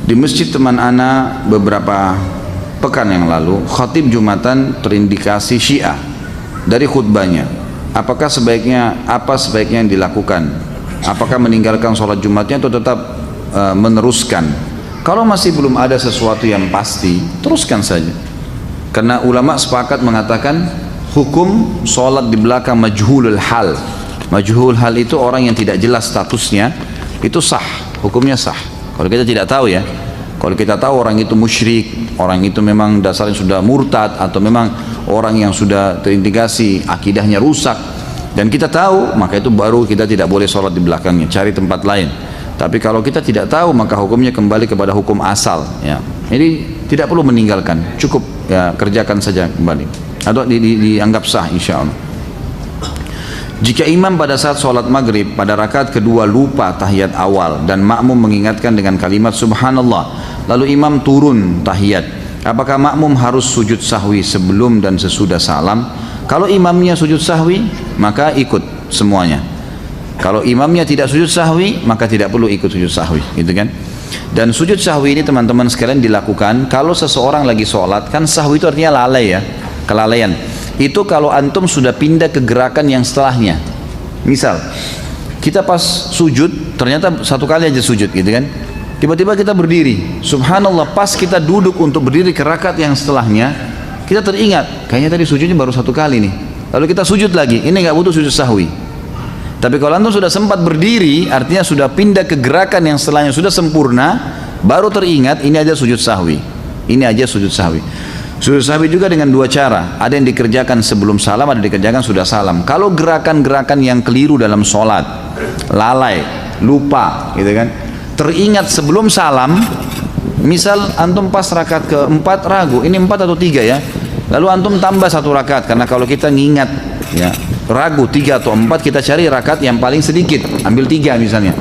Di masjid teman ana beberapa pekan yang lalu, khatib Jumatan terindikasi Syiah dari khutbahnya. Apa sebaiknya yang dilakukan? Apakah meninggalkan sholat Jumatnya atau tetap meneruskan? Kalau masih belum ada sesuatu yang pasti, teruskan saja. Karena ulama sepakat mengatakan hukum sholat di belakang majhulul hal. Majhulul hal itu orang yang tidak jelas statusnya, itu sah, hukumnya sah. Kalau kita tidak tahu ya, kalau kita tahu orang itu musyrik, orang itu memang dasarnya sudah murtad, atau memang orang yang sudah terindikasi akidahnya rusak, dan kita tahu, maka itu baru kita tidak boleh sholat di belakangnya, cari tempat lain. Tapi kalau kita tidak tahu, maka hukumnya kembali kepada hukum asal ya. Jadi tidak perlu meninggalkan, cukup ya, kerjakan saja kembali, atau dianggap sah insya Allah. Jika imam pada saat sholat maghrib pada rakaat kedua lupa tahiyat awal dan makmum mengingatkan dengan kalimat subhanallah, lalu imam turun tahiyat, apakah makmum harus sujud sahwi sebelum dan sesudah salam? Kalau imamnya sujud sahwi, maka ikut semuanya. Kalau imamnya tidak sujud sahwi, maka tidak perlu ikut sujud sahwi, gitu kan? Dan sujud sahwi ini teman-teman sekalian dilakukan kalau seseorang lagi sholat, kan sahwi itu artinya lalai ya, kelalaian. Itu kalau antum sudah pindah ke gerakan yang setelahnya. Misal kita pas sujud, ternyata satu kali aja sujud gitu kan, tiba-tiba kita berdiri, subhanallah, pas kita duduk untuk berdiri ke rakaat yang setelahnya, kita teringat kayaknya tadi sujudnya baru satu kali nih, lalu kita sujud lagi, ini nggak butuh sujud sahwi. Tapi kalau antum sudah sempat berdiri, artinya sudah pindah ke gerakan yang setelahnya, sudah sempurna, baru teringat ini aja sujud sahwi, ini aja sujud sahwi. Sujud sahwi juga dengan dua cara, ada yang dikerjakan sebelum salam, ada yang dikerjakan sudah salam. Kalau gerakan-gerakan yang keliru dalam sholat, lalai, lupa gitu kan, teringat sebelum salam, misal antum pas rakaat keempat ragu, ini 4 atau 3 ya, lalu antum tambah 1 rakaat, karena kalau kita ngingat ya, ragu 3 atau 4, kita cari rakaat yang paling sedikit, ambil 3 misalnya.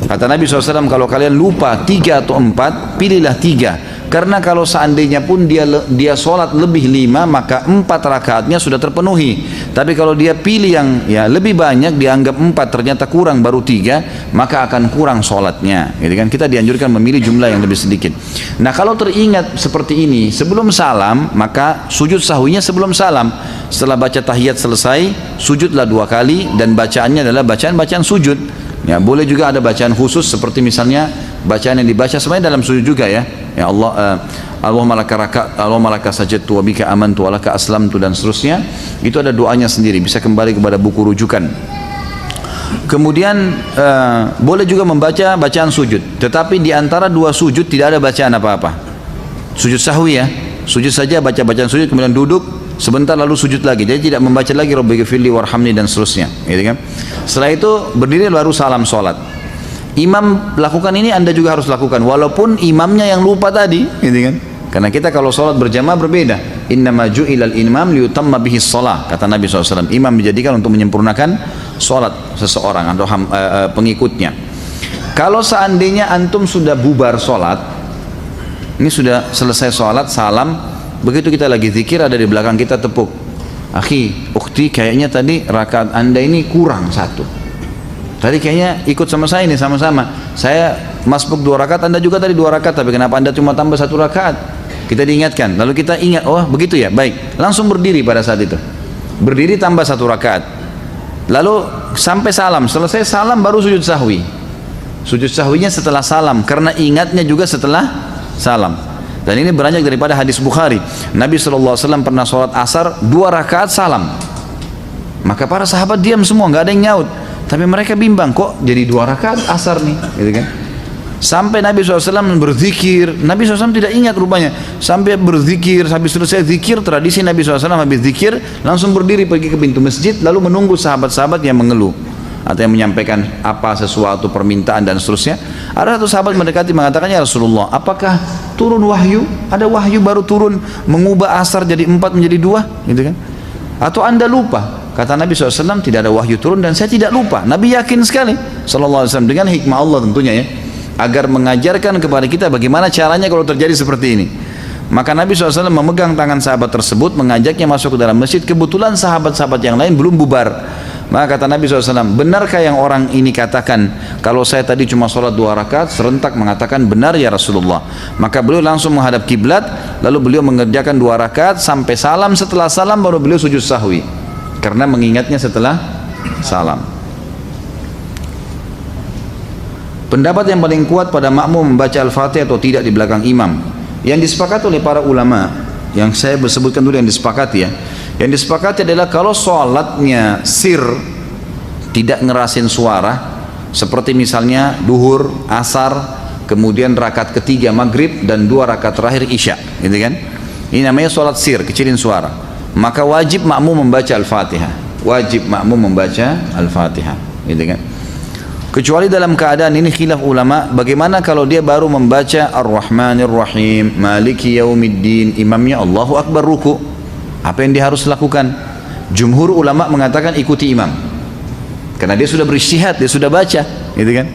Kata Nabi SAW, kalau kalian lupa 3 atau 4, pilihlah 3. Karena kalau seandainya pun dia sholat lebih 5, maka 4 rakaatnya sudah terpenuhi. Tapi kalau dia pilih yang ya lebih banyak, dianggap 4 ternyata kurang baru 3, maka akan kurang sholatnya. Gitu kan? Kita dianjurkan memilih jumlah yang lebih sedikit. Nah kalau teringat seperti ini sebelum salam, maka sujud sahwinya sebelum salam. Setelah baca tahiyat selesai, sujudlah 2 kali, dan bacaannya adalah bacaan-bacaan sujud. Ya, boleh juga ada bacaan khusus seperti misalnya bacaan yang dibaca sebenarnya dalam sujud juga ya. Ya Allah, Allahumma laka sajadtu wa bika amantu wa laka aslamtu, dan seterusnya. Itu ada doanya sendiri, bisa kembali kepada buku rujukan. Kemudian boleh juga membaca bacaan sujud, tetapi di antara 2 sujud tidak ada bacaan apa-apa. Sujud sahwi ya, sujud saja, baca bacaan sujud, kemudian duduk sebentar lalu sujud lagi. Jadi tidak membaca lagi Rabbighfirli warhamni dan seterusnya, gitu kan. Setelah itu berdiri baru salam sholat. Imam lakukan ini, Anda juga harus lakukan walaupun imamnya yang lupa tadi, gitu kan. Karena kita kalau sholat berjamaah berbeda. Innama ju'ilal imam liyutamma bihi shalah, kata Nabi SAW. Imam dijadikan untuk menyempurnakan sholat seseorang atau pengikutnya. Kalau seandainya antum sudah bubar sholat, ini sudah selesai sholat, salam, begitu kita lagi zikir, ada di belakang kita tepuk, akhi, ukhti, kayaknya tadi rakaat anda ini kurang 1. Tadi kayaknya ikut sama saya ini, sama-sama saya masbuk 2 rakaat, anda juga tadi 2 rakaat, tapi kenapa anda cuma tambah 1 rakaat? Kita diingatkan, lalu kita ingat, oh begitu ya, baik, langsung berdiri pada saat itu, berdiri tambah 1 rakaat, lalu sampai salam, selesai salam baru sujud sahwi. Sujud sahwinya setelah salam, karena ingatnya juga setelah salam. Dan ini beranjak daripada hadis Bukhari, Nabi SAW pernah sholat asar 2 rakaat salam, maka para sahabat diam semua, nggak ada yang nyaut. Tapi mereka bimbang, kok jadi 2 rakaat asar nih, gitu kan? Sampai Nabi SAW berzikir, Nabi SAW tidak ingat rupanya, sampai berzikir, habis selesai zikir, tradisi Nabi SAW habis zikir langsung berdiri pergi ke pintu masjid, lalu menunggu sahabat-sahabat yang mengeluh atau yang menyampaikan apa sesuatu permintaan dan seterusnya. Ada satu sahabat mendekati mengatakan, ya Rasulullah, apakah turun wahyu? Ada wahyu baru turun mengubah asar jadi 4 menjadi 2, gitu kan? Atau anda lupa? Kata Nabi SAW, tidak ada wahyu turun dan saya tidak lupa. Nabi yakin sekali SAW dengan hikmah Allah tentunya ya, agar mengajarkan kepada kita bagaimana caranya kalau terjadi seperti ini. Maka Nabi SAW memegang tangan sahabat tersebut, mengajaknya masuk ke dalam masjid. Kebetulan sahabat-sahabat yang lain belum bubar. Maka kata Nabi SAW, benarkah yang orang ini katakan, kalau saya tadi cuma sholat 2 rakaat, serentak mengatakan benar ya Rasulullah. Maka beliau langsung menghadap kiblat, lalu beliau mengerjakan 2 rakaat sampai salam. Setelah salam baru beliau sujud sahwi, karena mengingatnya setelah salam. Pendapat yang paling kuat pada makmum membaca Al-Fatihah atau tidak di belakang imam, yang disepakati oleh para ulama, yang saya sebutkan dulu yang disepakati ya. Yang disepakati adalah kalau sholatnya sir, tidak ngerasin suara, seperti misalnya duhur, asar, kemudian rakaat ketiga maghrib dan 2 rakaat terakhir isya, gitu kan? Ini namanya sholat sir, kecilin suara. Maka wajib makmum membaca Al-Fatihah. Wajib makmum membaca Al-Fatihah, gitu kan? Kecuali dalam keadaan ini khilaf ulama, bagaimana kalau dia baru membaca Ar-Rahmanir Rahim, Maliki Yaumiddin, imamnya Allahu Akbar ruku. Apa yang dia harus lakukan? Jumhur ulama mengatakan ikuti imam, karena dia sudah beristihad, dia sudah baca, gitu kan?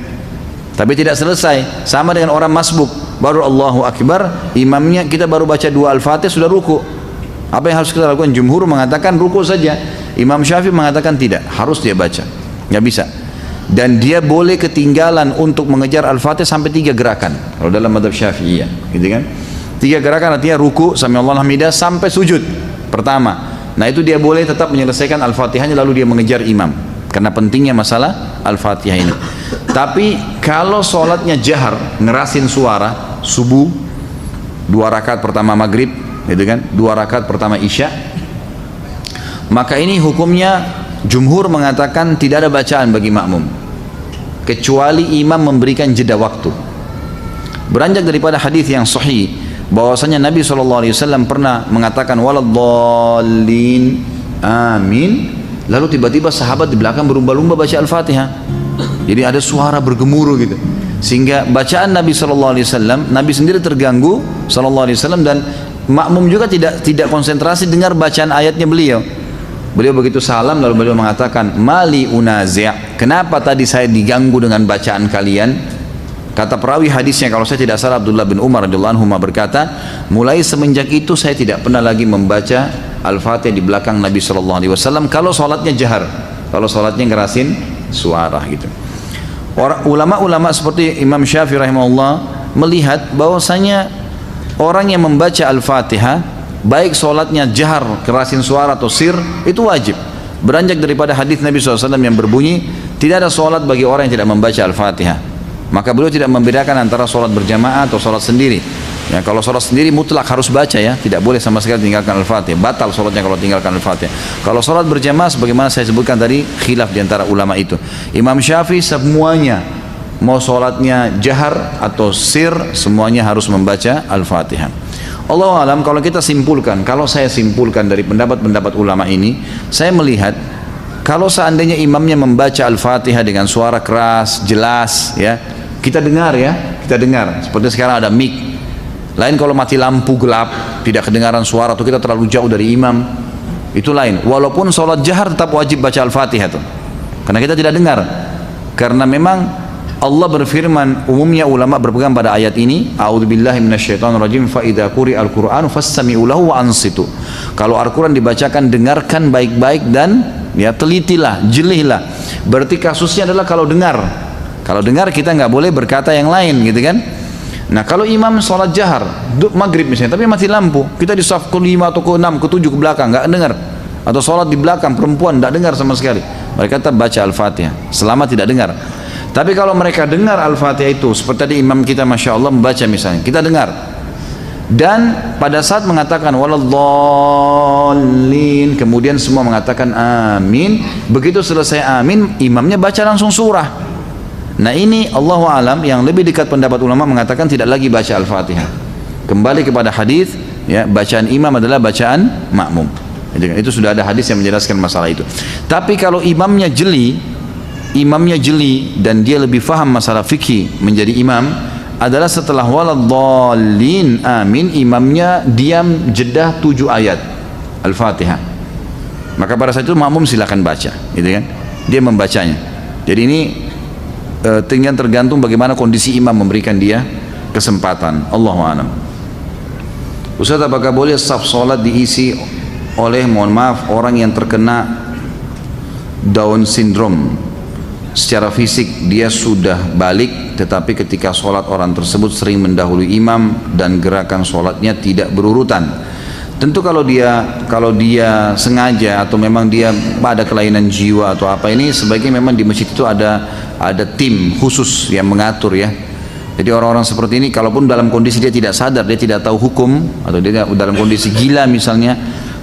Tapi tidak selesai, sama dengan orang masbuk, baru Allahu Akbar, imamnya kita baru baca 2 Al-Fatihah sudah ruku. Apa yang harus kita lakukan? Jumhur mengatakan ruku saja. Imam Syafi'i mengatakan tidak, harus dia baca, nggak bisa. Dan dia boleh ketinggalan untuk mengejar Al-Fatihah sampai 3 gerakan kalau dalam mazhab Syafi'iyah, gitu kan? 3 gerakan artinya ruku, sami'allahu hamidah, sampai sujud pertama. Nah itu dia boleh tetap menyelesaikan Al-Fatihahnya lalu dia mengejar imam, karena pentingnya masalah Al-Fatihah ini. Tapi kalau sholatnya jahar, ngerasin suara, subuh 2 rakaat pertama maghrib, gitu kan, 2 rakaat pertama isya, maka ini hukumnya jumhur mengatakan tidak ada bacaan bagi makmum, kecuali imam memberikan jeda waktu. Beranjak daripada hadis yang sahih bahwasanya Nabi SAW pernah mengatakan waladdallin amin, lalu tiba-tiba sahabat di belakang berlumba-lumba baca Al-Fatihah, jadi ada suara bergemuruh gitu, sehingga bacaan Nabi SAW, Nabi sendiri terganggu SAW, dan makmum juga tidak konsentrasi dengar bacaan ayatnya beliau. Beliau begitu salam lalu beliau mengatakan mali unazi', kenapa tadi saya diganggu dengan bacaan kalian? Kata perawi hadisnya, kalau saya tidak salah, Abdullah bin Umar radhiyallahu anhu berkata, mulai semenjak itu saya tidak pernah lagi membaca Al-Fatihah di belakang Nabi SAW kalau sholatnya jahar, kalau sholatnya ngerasin suara gitu. Ulama-ulama seperti Imam Syafi'i rahimahullah melihat bahwasanya orang yang membaca Al-Fatihah, baik sholatnya jahar, kerasin suara atau sir, itu wajib. Beranjak daripada hadis Nabi SAW yang berbunyi, tidak ada sholat bagi orang yang tidak membaca Al-Fatihah. Maka beliau tidak membedakan antara sholat berjamaah atau sholat sendiri. Ya, kalau sholat sendiri mutlak harus baca ya, tidak boleh sama sekali tinggalkan Al-Fatihah. Batal sholatnya kalau tinggalkan Al-Fatihah. Kalau sholat berjamaah, sebagaimana saya sebutkan tadi, khilaf diantara ulama itu. Imam Syafi'i semuanya, mau sholatnya jahar atau sir, semuanya harus membaca Al-Fatihah. Allahu alam, kalau kita simpulkan, kalau saya simpulkan dari pendapat-pendapat ulama ini, saya melihat kalau seandainya imamnya membaca Al-Fatihah dengan suara keras, jelas ya, kita dengar ya, kita dengar. Seperti sekarang ada mic. Lain kalau mati lampu gelap, tidak kedengaran suara atau kita terlalu jauh dari imam, itu lain. Walaupun sholat jahar tetap wajib baca Al-Fatihah tuh, karena kita tidak dengar. Karena memang Allah berfirman, umumnya ulama berpegang pada ayat ini, a'udzubillahi minasyaitonirrajim, fa idza quri'al qur'anu fastami'u lahu wa ansitu. Kalau Al-Qur'an dibacakan, dengarkan baik-baik dan ya telitilah, jelihlah. Berarti kasusnya adalah kalau dengar. Kalau dengar kita nggak boleh berkata yang lain, gitu kan? Nah kalau imam sholat jahar, maghrib misalnya, tapi mati lampu, kita di saf ke-5 atau ke-6, ke-7 ke belakang, nggak dengar. Atau sholat di belakang perempuan, nggak dengar sama sekali. Mereka tetap baca Al-Fatihah, selama tidak dengar. Tapi kalau mereka dengar Al-Fatihah itu, seperti tadi imam kita Masya Allah membaca misalnya, kita dengar. Dan pada saat mengatakan waladdallin, kemudian semua mengatakan amin. Begitu selesai amin, imamnya baca langsung surah. Nah ini Allahu alam, yang lebih dekat pendapat ulama mengatakan tidak lagi baca Al-Fatihah. Kembali kepada hadis, ya, bacaan imam adalah bacaan makmum. Itu sudah ada hadis yang menjelaskan masalah itu. Tapi kalau imamnya jeli dan dia lebih faham masalah fikih menjadi imam, adalah setelah waladdallin amin, imamnya diam jeda 7 ayat Al-Fatihah. Maka pada saat itu makmum silakan baca, gitu kan? Dia membacanya. Jadi ini tinggal tergantung bagaimana kondisi imam memberikan dia kesempatan. Allahu a'lam. Ustaz, apakah boleh saf salat diisi oleh, mohon maaf, orang yang terkena Down syndrome. Secara fisik dia sudah balik, tetapi ketika sholat orang tersebut sering mendahului imam dan gerakan sholatnya tidak berurutan. Tentu kalau dia sengaja atau memang dia ada kelainan jiwa atau apa, ini sebaiknya memang di masjid itu ada tim khusus yang mengatur ya. Jadi orang-orang seperti ini kalaupun dalam kondisi dia tidak sadar, dia tidak tahu hukum, atau dia dalam kondisi gila misalnya,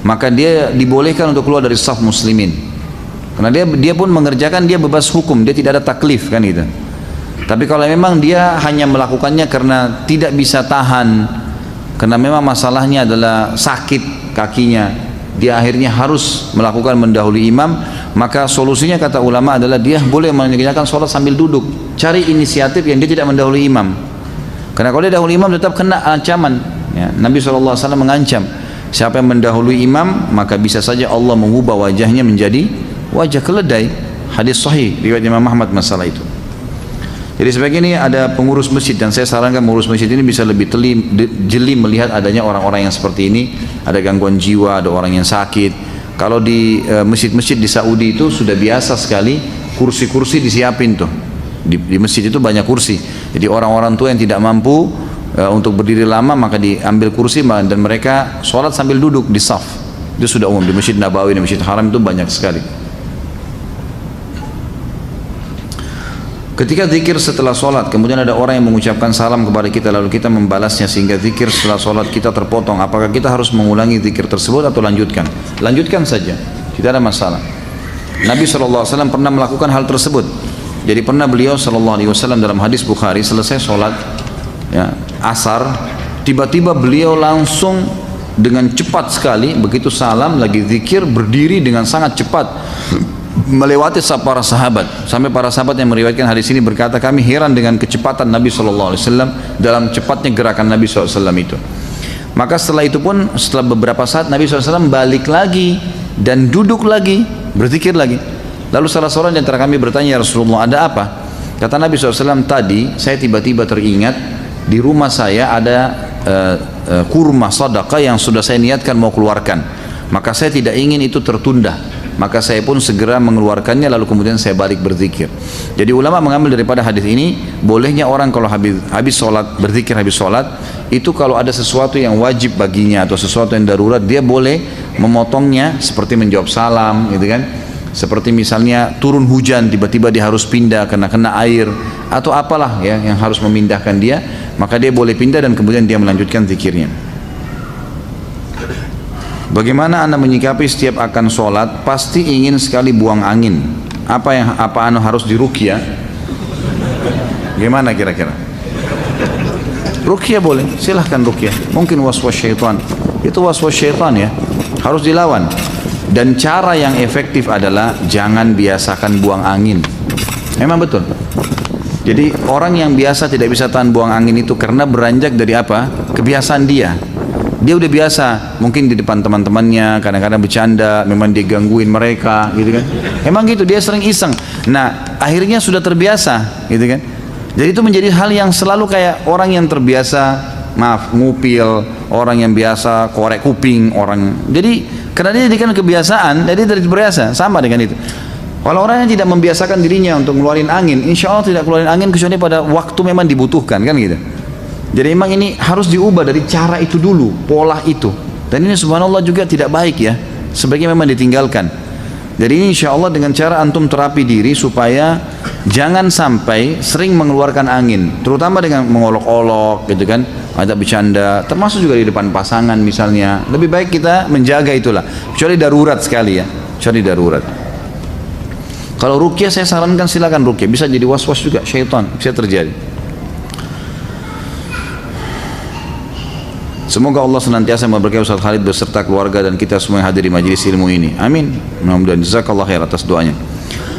maka dia dibolehkan untuk keluar dari saf muslimin. Karena dia pun mengerjakan, dia bebas hukum, dia tidak ada taklif kan gitu. Tapi kalau memang dia hanya melakukannya karena tidak bisa tahan, karena memang masalahnya adalah sakit kakinya, dia akhirnya harus melakukan mendahului imam, maka solusinya kata ulama adalah dia boleh mengerjakan sholat sambil duduk. Cari inisiatif yang dia tidak mendahului imam. Karena kalau dia dahului imam tetap kena ancaman. Ya, Nabi SAW mengancam, siapa yang mendahului imam maka bisa saja Allah mengubah wajahnya menjadi wajah keledai. Hadis sahih riwayat Imam Ahmad masalah itu. Jadi sebagai ini ada pengurus masjid, dan saya sarankan pengurus masjid ini bisa lebih jeli melihat adanya orang-orang yang seperti ini, ada gangguan jiwa, ada orang yang sakit. Kalau di masjid-masjid di Saudi itu sudah biasa sekali kursi-kursi disiapin tuh. Di masjid itu banyak kursi. Jadi orang-orang tua yang tidak mampu untuk berdiri lama maka diambil kursi dan mereka sholat sambil duduk di saf. Itu sudah umum di Masjid Nabawi, di Masjid Haram itu banyak sekali. Ketika zikir setelah sholat, kemudian ada orang yang mengucapkan salam kepada kita lalu kita membalasnya sehingga zikir setelah sholat kita terpotong. Apakah kita harus mengulangi zikir tersebut atau lanjutkan? Lanjutkan saja, tidak ada masalah. Nabi SAW pernah melakukan hal tersebut. Jadi pernah beliau SAW dalam hadis Bukhari selesai sholat ya, asar, tiba-tiba beliau langsung dengan cepat sekali, begitu salam lagi zikir, berdiri dengan sangat cepat melewati para sahabat, sampai para sahabat yang meriwayatkan hadis ini berkata, kami heran dengan kecepatan Nabi SAW dalam cepatnya gerakan Nabi SAW itu. Maka setelah itu pun, setelah beberapa saat Nabi SAW balik lagi dan duduk lagi, berzikir lagi. Lalu salah seorang di antara kami bertanya, ya Rasulullah, ada apa? Kata Nabi SAW, tadi saya tiba-tiba teringat di rumah saya ada kurma sedekah yang sudah saya niatkan mau keluarkan, maka saya tidak ingin itu tertunda. Maka saya pun segera mengeluarkannya lalu kemudian saya balik berzikir. Jadi ulama mengambil daripada hadis ini bolehnya orang kalau habis sholat, berzikir habis sholat, itu kalau ada sesuatu yang wajib baginya atau sesuatu yang darurat, dia boleh memotongnya seperti menjawab salam gitu kan. Seperti misalnya turun hujan tiba-tiba dia harus pindah karena kena air atau apalah ya yang harus memindahkan dia, maka dia boleh pindah dan kemudian dia melanjutkan zikirnya. Bagaimana Anda menyikapi setiap akan sholat pasti ingin sekali buang angin? Apa Anda harus diruqyah? Gimana kira-kira? Ruqyah boleh, silahkan ruqyah. Mungkin waswas syaitan, itu waswas syaitan ya, harus dilawan. Dan cara yang efektif adalah jangan biasakan buang angin. Memang betul. Jadi orang yang biasa tidak bisa tahan buang angin itu karena beranjak dari apa? Kebiasaan dia. Dia udah biasa, mungkin di depan teman-temannya kadang-kadang bercanda, memang dia gangguin mereka gitu kan. Emang gitu, dia sering iseng. Nah, akhirnya sudah terbiasa gitu kan. Jadi itu menjadi hal yang selalu kayak orang yang terbiasa, ngupil, orang yang biasa korek kuping, orang. Jadi karena dia jadikan kebiasaan, jadi terbiasa, sama dengan itu. Kalau orang yang tidak membiasakan dirinya untuk ngeluarin angin, insya Allah tidak keluarin angin kecuali pada waktu memang dibutuhkan kan gitu. Jadi memang ini harus diubah dari cara itu dulu, pola itu. Dan ini subhanallah juga tidak baik ya, sebaiknya memang ditinggalkan. Jadi ini insya Allah dengan cara antum terapi diri supaya jangan sampai sering mengeluarkan angin, terutama dengan mengolok-olok gitu kan, ada bercanda, termasuk juga di depan pasangan misalnya. Lebih baik kita menjaga itulah, kecuali darurat sekali ya, kecuali darurat. Kalau ruqyah saya sarankan silakan ruqyah, bisa jadi was-was juga syaitan, bisa terjadi. Semoga Allah senantiasa memberkahi Ustaz Khalid beserta keluarga dan kita semua yang hadir di majelis ilmu ini. Amin. Mudah-mudahan jazakallah khair atas doanya.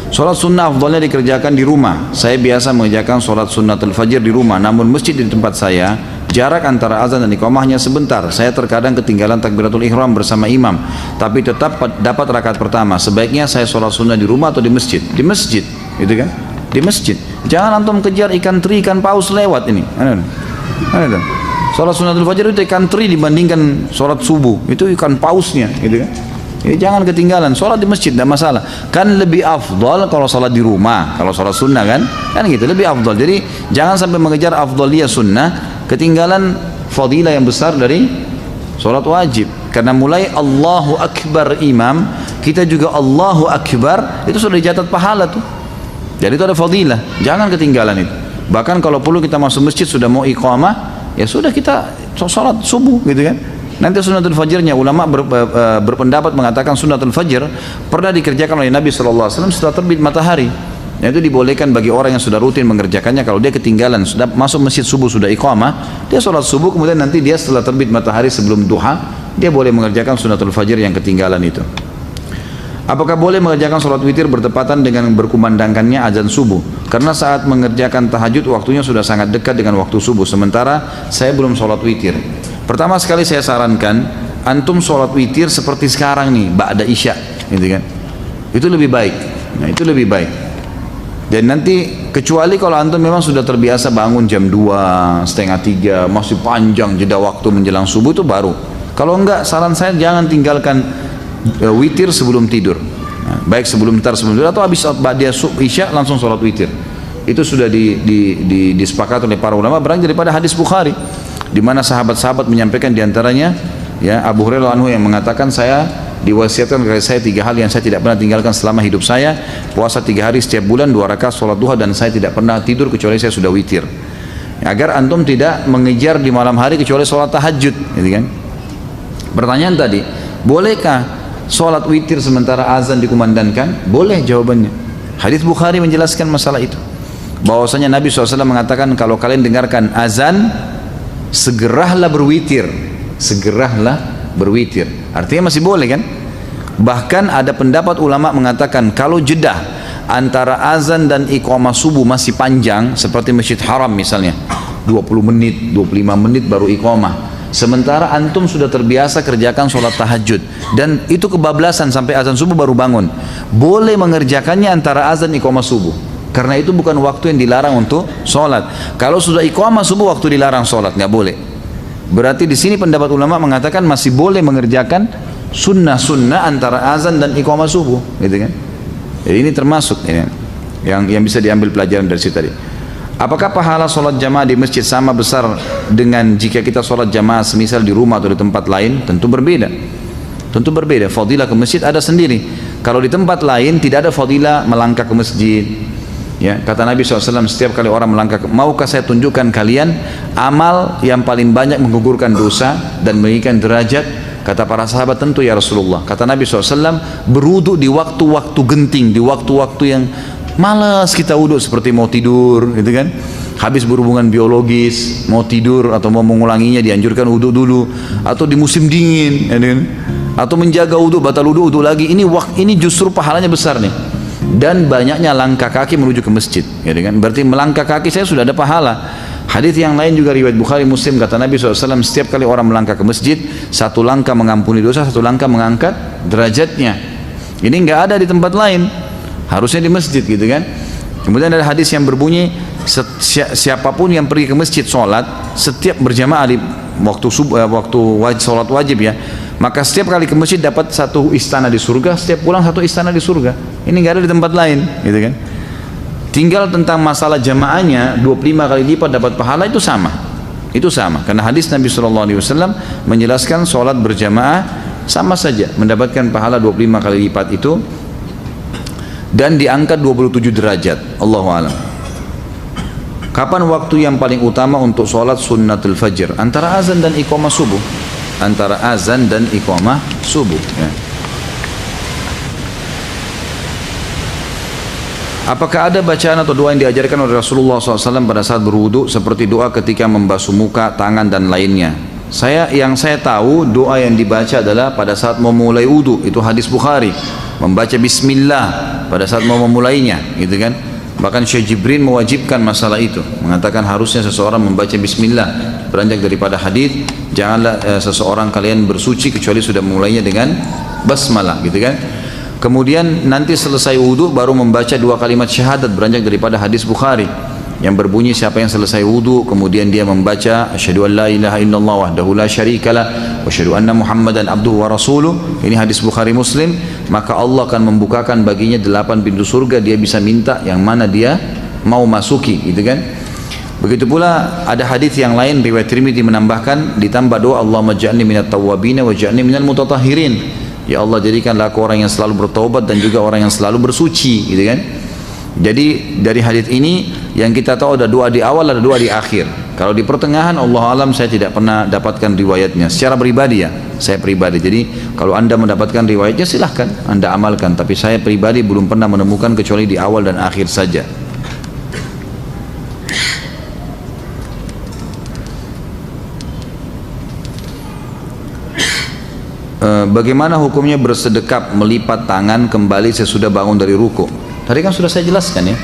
Sholat sunnah afdalnya dikerjakan di rumah. Saya biasa mengerjakan sholat sunnatul fajr di rumah. Namun masjid di tempat saya jarak antara azan dan iqamah hanya sebentar. Saya terkadang ketinggalan takbiratul ihram bersama imam, tapi tetap dapat rakaat pertama. Sebaiknya saya sholat sunnah di rumah atau di masjid? Di masjid, gitu kan? Di masjid. Jangan antum kejar ikan teri, ikan paus lewat ini. Ada. Sholat sunnatul fajr itu ikan teri dibandingkan sholat subuh, itu ikan pausnya gitu kan. Jadi jangan ketinggalan, sholat di masjid tidak masalah. Kan lebih afdol kalau sholat di rumah, kalau sholat sunnah kan gitu lebih afdol. Jadi jangan sampai mengejar afdoliyah sunnah, ketinggalan fadilah yang besar dari sholat wajib. Karena mulai Allahu Akbar imam, kita juga Allahu Akbar, itu sudah dicatat pahala tuh. Jadi itu ada fadilah, jangan ketinggalan itu. Bahkan kalau perlu kita masuk masjid sudah mau iqamah, ya sudah kita sholat subuh gitu kan. Nanti sunnatul fajrnya, ulama berpendapat mengatakan sunnatul fajr pernah dikerjakan oleh Nabi SAW setelah terbit matahari. Itu dibolehkan bagi orang yang sudah rutin mengerjakannya. Kalau dia ketinggalan, sudah masuk masjid subuh, sudah iqamah, dia sholat subuh, kemudian nanti dia setelah terbit matahari sebelum duha, dia boleh mengerjakan sunnatul fajr yang ketinggalan itu. Apakah boleh mengerjakan sholat witir bertepatan dengan berkumandangkannya azan subuh? Karena saat mengerjakan tahajud waktunya sudah sangat dekat dengan waktu subuh, sementara saya belum sholat witir. Pertama sekali saya sarankan antum sholat witir seperti sekarang nih, ba'da isya, gitu kan? Itu lebih baik. Nah, itu lebih baik. Dan nanti kecuali kalau antum memang sudah terbiasa bangun jam 2, setengah 3, masih panjang jeda waktu menjelang subuh, itu baru. Kalau enggak, saran saya jangan tinggalkan witir sebelum tidur. Nah, baik sebelum tidur atau habis ba'da isya langsung sholat witir. Itu sudah disepakati oleh para ulama, berangkat daripada hadis Bukhari, di mana sahabat-sahabat menyampaikan diantaranya ya Abu Hurairah anhu yang mengatakan, saya diwasiatkan kepada saya 3 hal yang saya tidak pernah tinggalkan selama hidup saya: puasa 3 hari setiap bulan, 2 rakaat sholat duha, dan saya tidak pernah tidur kecuali saya sudah witir. Ya, agar antum tidak mengejar di malam hari kecuali sholat tahajud, gitu kan. Pertanyaan tadi, bolehkah sholat witir sementara azan dikumandangkan? Boleh jawabannya. Hadis Bukhari menjelaskan masalah itu, bahwasanya Nabi SAW mengatakan, kalau kalian dengarkan azan, segeralah berwitir, segeralah berwitir. Artinya masih boleh kan? Bahkan ada pendapat ulama mengatakan kalau jeda antara azan dan iqamah subuh masih panjang, seperti Masjid Haram misalnya 20 menit, 25 menit baru iqamah, sementara antum sudah terbiasa kerjakan sholat tahajud dan itu kebablasan sampai azan subuh baru bangun, boleh mengerjakannya antara azan iqamah subuh. Karena itu bukan waktu yang dilarang untuk sholat. Kalau sudah iqamah subuh, waktu dilarang sholat, nggak boleh. Berarti di sini pendapat ulama mengatakan masih boleh mengerjakan sunnah-sunnah antara azan dan iqamah subuh, gitu kan? Jadi ini termasuk ya, yang bisa diambil pelajaran dari situ tadi. Apakah pahala sholat jamaah di masjid sama besar dengan jika kita sholat jamaah semisal di rumah atau di tempat lain? Tentu berbeda. Tentu berbeda. Fadilah ke masjid ada sendiri. Kalau di tempat lain tidak ada fadilah melangkah ke masjid. Ya, kata Nabi SAW, setiap kali orang melangkah, maukah saya tunjukkan kalian amal yang paling banyak menggugurkan dosa dan meninggikan derajat? Kata para sahabat, tentu ya Rasulullah. Kata Nabi SAW, berwudu di waktu-waktu genting, di waktu-waktu yang malas kita wudu, seperti mau tidur, gitu kan? Habis berhubungan biologis, mau tidur atau mau mengulanginya, dianjurkan wudu dulu. Atau di musim dingin, ya kan? Atau menjaga wudu, batal wudu lagi. Ini justru pahalanya besar nih. Dan banyaknya langkah kaki menuju ke masjid, ya kan? Berarti melangkah kaki saya sudah ada pahala. Hadis yang lain juga riwayat Bukhari Muslim, kata Nabi SAW, setiap kali orang melangkah ke masjid, 1 langkah mengampuni dosa, 1 langkah mengangkat derajatnya. Ini nggak ada di tempat lain, harusnya di masjid, gitu kan? Kemudian ada hadis yang berbunyi, siapapun yang pergi ke masjid sholat, setiap berjamaah di waktu sholat wajib ya, maka setiap kali ke masjid dapat 1 istana di surga, setiap pulang 1 istana di surga. Ini nggak ada di tempat lain, gitu kan? Tinggal tentang masalah jamaahnya, 25 kali lipat dapat pahala, itu sama. Itu sama, karena hadis Nabi SAW menjelaskan sholat berjamaah sama saja mendapatkan pahala 25 kali lipat itu, dan diangkat 27 derajat. Allahu a'lam. Kapan waktu yang paling utama untuk sholat sunnatul fajr? Antara azan dan iqamah subuh. Antara azan dan iqamah subuh ya. Apakah ada bacaan atau doa yang diajarkan oleh Rasulullah SAW pada saat berwudu, seperti doa ketika membasuh muka, tangan dan lainnya? Yang saya tahu doa yang dibaca adalah pada saat mau mulai wudu, itu hadis Bukhari, membaca Bismillah pada saat mau memulainya, gitu kan? Bahkan Syekh Jibril mewajibkan masalah itu, mengatakan harusnya seseorang membaca Bismillah, beranjak daripada hadis, janganlah seseorang kalian bersuci kecuali sudah memulainya dengan basmalah, gitu kan? Kemudian nanti selesai wudu baru membaca 2 kalimat syahadat, beranjak daripada hadis Bukhari. yang berbunyi siapa yang selesai wudu kemudian dia membaca asyhadu an la ilaha illallah wahdahu la syarikalah wa asyhadu anna muhammadan abduhu wa rasuluh, ini hadis Bukhari Muslim, maka Allah akan membukakan baginya 8 pintu surga, dia bisa minta yang mana dia mau masuki, gitu kan. Begitu pula ada hadis yang lain riwayat Tirmidzi menambahkan ditambah doa Allahumma ja'alni minat tawwabin wa ja'alni minal mutatahhirin, ya Allah jadikanlah aku orang yang selalu bertaubat dan juga orang yang selalu bersuci, gitu kan. Jadi dari hadis ini yang kita tahu ada doa di awal, ada doa di akhir. Kalau di pertengahan Allah alam saya tidak pernah dapatkan riwayatnya secara pribadi ya, saya pribadi. Jadi kalau anda mendapatkan riwayatnya silahkan anda amalkan, tapi saya pribadi belum pernah menemukan kecuali di awal dan akhir saja. Bagaimana hukumnya bersedekap melipat tangan kembali sesudah bangun dari ruku? Tadi kan sudah saya jelaskan ya,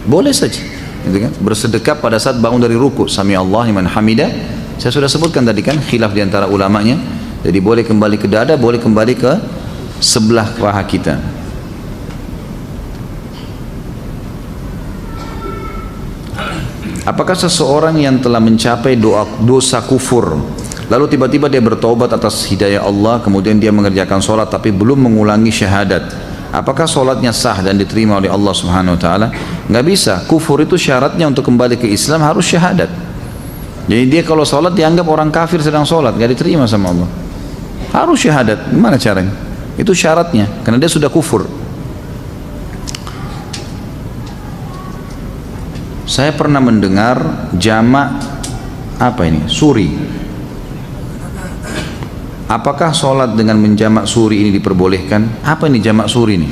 boleh saja gitu kan? Bersedekap pada saat bangun dari ruku, sami Allah liman hamidah, saya sudah sebutkan tadi kan, khilaf diantara ulamanya. Jadi boleh kembali ke dada, boleh kembali ke sebelah paha kita. Apakah seseorang yang telah mencapai dosa kufur lalu tiba-tiba dia bertaubat atas hidayah Allah, kemudian dia mengerjakan sholat tapi belum mengulangi syahadat, apakah sholatnya sah dan diterima oleh Allah Subhanahu Wa Taala? Nggak bisa. Kufur itu syaratnya untuk kembali ke Islam harus syahadat. Jadi dia kalau sholat dianggap orang kafir sedang sholat, nggak diterima sama Allah. Harus syahadat. Gimana caranya? Itu syaratnya, karena dia sudah kufur. Saya pernah mendengar jamak suri. Apakah sholat dengan menjamak suri ini diperbolehkan? Apa ini jamak suri ini?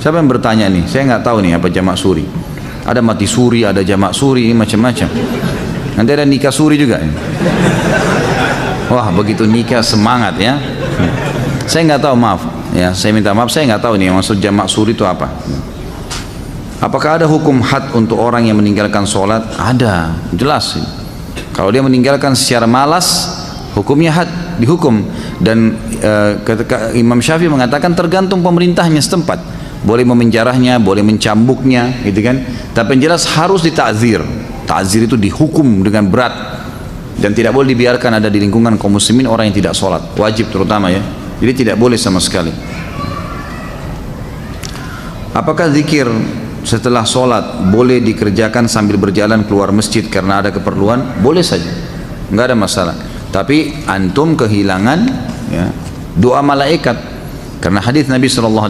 Siapa yang bertanya nih? Saya nggak tahu nih apa jamak suri. Ada mati suri, ada jamak suri, ini macam-macam. Nanti ada nikah suri juga. Wah, begitu nikah semangat ya. Saya nggak tahu, maaf. Ya, saya minta maaf, saya nggak tahu nih maksud jamak suri itu apa. Apakah ada hukum had untuk orang yang meninggalkan sholat? Ada, jelas. Kalau dia meninggalkan secara malas, hukumnya had, dihukum. Dan Imam Syafi'i mengatakan tergantung pemerintahnya setempat, boleh memenjarahnya, boleh mencambuknya, gitu kan. Tapi yang jelas harus ditakzir. Takzir itu dihukum dengan berat dan tidak boleh dibiarkan ada di lingkungan kaum muslimin orang yang tidak sholat, wajib terutama ya. Jadi tidak boleh sama sekali. Apakah zikir setelah sholat boleh dikerjakan sambil berjalan keluar masjid karena ada keperluan? Boleh saja, nggak ada masalah. Tapi antum kehilangan ya, doa malaikat, karena hadis Nabi SAW,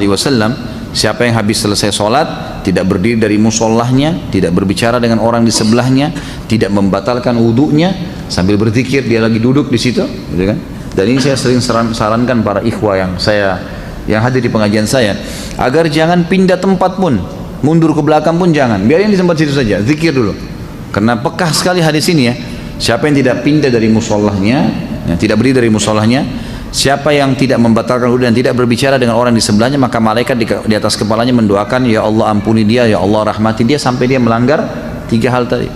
siapa yang habis selesai sholat tidak berdiri dari musallahnya, tidak berbicara dengan orang di sebelahnya, tidak membatalkan wudunya, sambil berzikir dia lagi duduk di situ, gitu kan? Dan ini saya sering sarankan para ikhwah yang hadir di pengajian saya, agar jangan pindah tempat pun, mundur ke belakang pun jangan, biarin di tempat situ saja, zikir dulu. Karena pekah sekali hadis ini ya. Siapa yang tidak pindah dari musallahnya, ya, tidak berdiri dari musallahnya, siapa yang tidak membatalkan wudu dan tidak berbicara dengan orang di sebelahnya, maka malaikat di atas kepalanya mendoakan, ya Allah ampuni dia, ya Allah rahmati dia, sampai dia melanggar 3 hal tadi.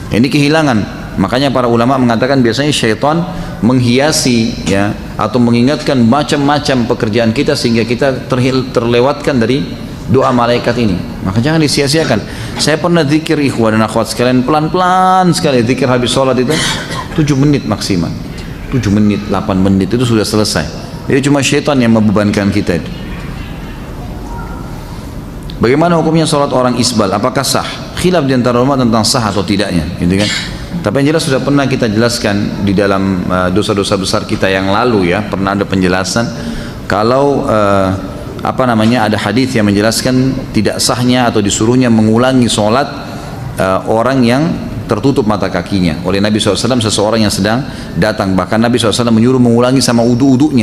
Ini kehilangan. Makanya para ulama mengatakan biasanya syaitan menghiasi ya, atau mengingatkan macam-macam pekerjaan kita sehingga kita terlewatkan dari doa malaikat ini. Maka jangan disia-siakan. Saya pernah zikir ikhwan dan akhwat sekalian, pelan-pelan sekali zikir habis sholat itu 7 menit maksimal, 7 menit, 8 menit itu sudah selesai. Jadi cuma syaitan yang membebankan kita itu. Bagaimana hukumnya sholat orang isbal? Apakah sah? Khilaf di antara ulama tentang sah atau tidaknya, gitu kan? Tapi yang jelas sudah pernah kita jelaskan di dalam dosa-dosa besar kita yang lalu ya, pernah ada penjelasan kalau ada hadis yang menjelaskan tidak sahnya atau disuruhnya mengulangi sholat orang yang tertutup mata kakinya oleh Nabi SAW, seseorang yang sedang datang. Bahkan Nabi SAW menyuruh mengulangi sama wudu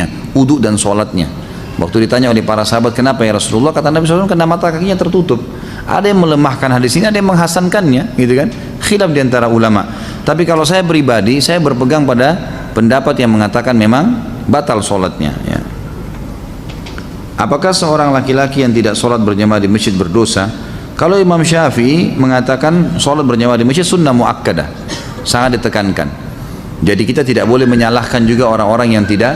dan sholatnya. Waktu ditanya oleh para sahabat, kenapa ya Rasulullah? Kata Nabi SAW, karena mata kakinya tertutup. Ada yang melemahkan hadis ini, ada yang menghasankannya, gitu kan? Khilaf di antara ulama. Tapi kalau saya pribadi, saya berpegang pada pendapat yang mengatakan memang batal sholatnya ya. Apakah seorang laki-laki yang tidak sholat berjamaah di masjid berdosa? Kalau Imam Syafi'i mengatakan sholat berjamaah di masjid sunnah muakkadah, sangat ditekankan. Jadi kita tidak boleh menyalahkan juga orang-orang yang tidak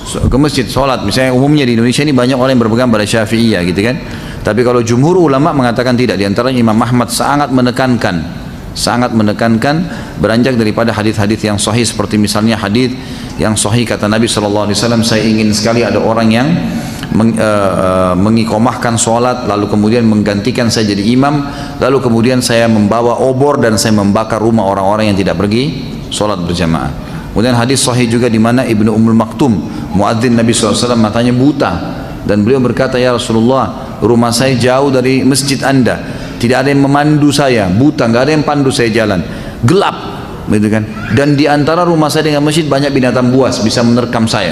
ke masjid sholat. Misalnya umumnya di Indonesia ini banyak orang yang berpegang pada Syafi'iyah, gitu kan? Tapi kalau jumhur ulama mengatakan tidak. Di antaranya Imam Ahmad sangat menekankan beranjak daripada hadis-hadis yang sahih, seperti misalnya hadis yang sahih kata Nabi SAW, saya ingin sekali ada orang yang mengikomahkan sholat, lalu kemudian menggantikan saya jadi imam, lalu kemudian saya membawa obor dan saya membakar rumah orang-orang yang tidak pergi sholat berjamaah. Kemudian hadis sahih juga di mana Ibnu Ummul Maktum, muadzin Nabi SAW, matanya buta, dan beliau berkata, ya Rasulullah, rumah saya jauh dari masjid Anda, tidak ada yang memandu saya, buta, nggak ada yang pandu saya jalan, gelap, gitu kan. Dan di antara rumah saya dengan masjid banyak binatang buas bisa menerkam saya,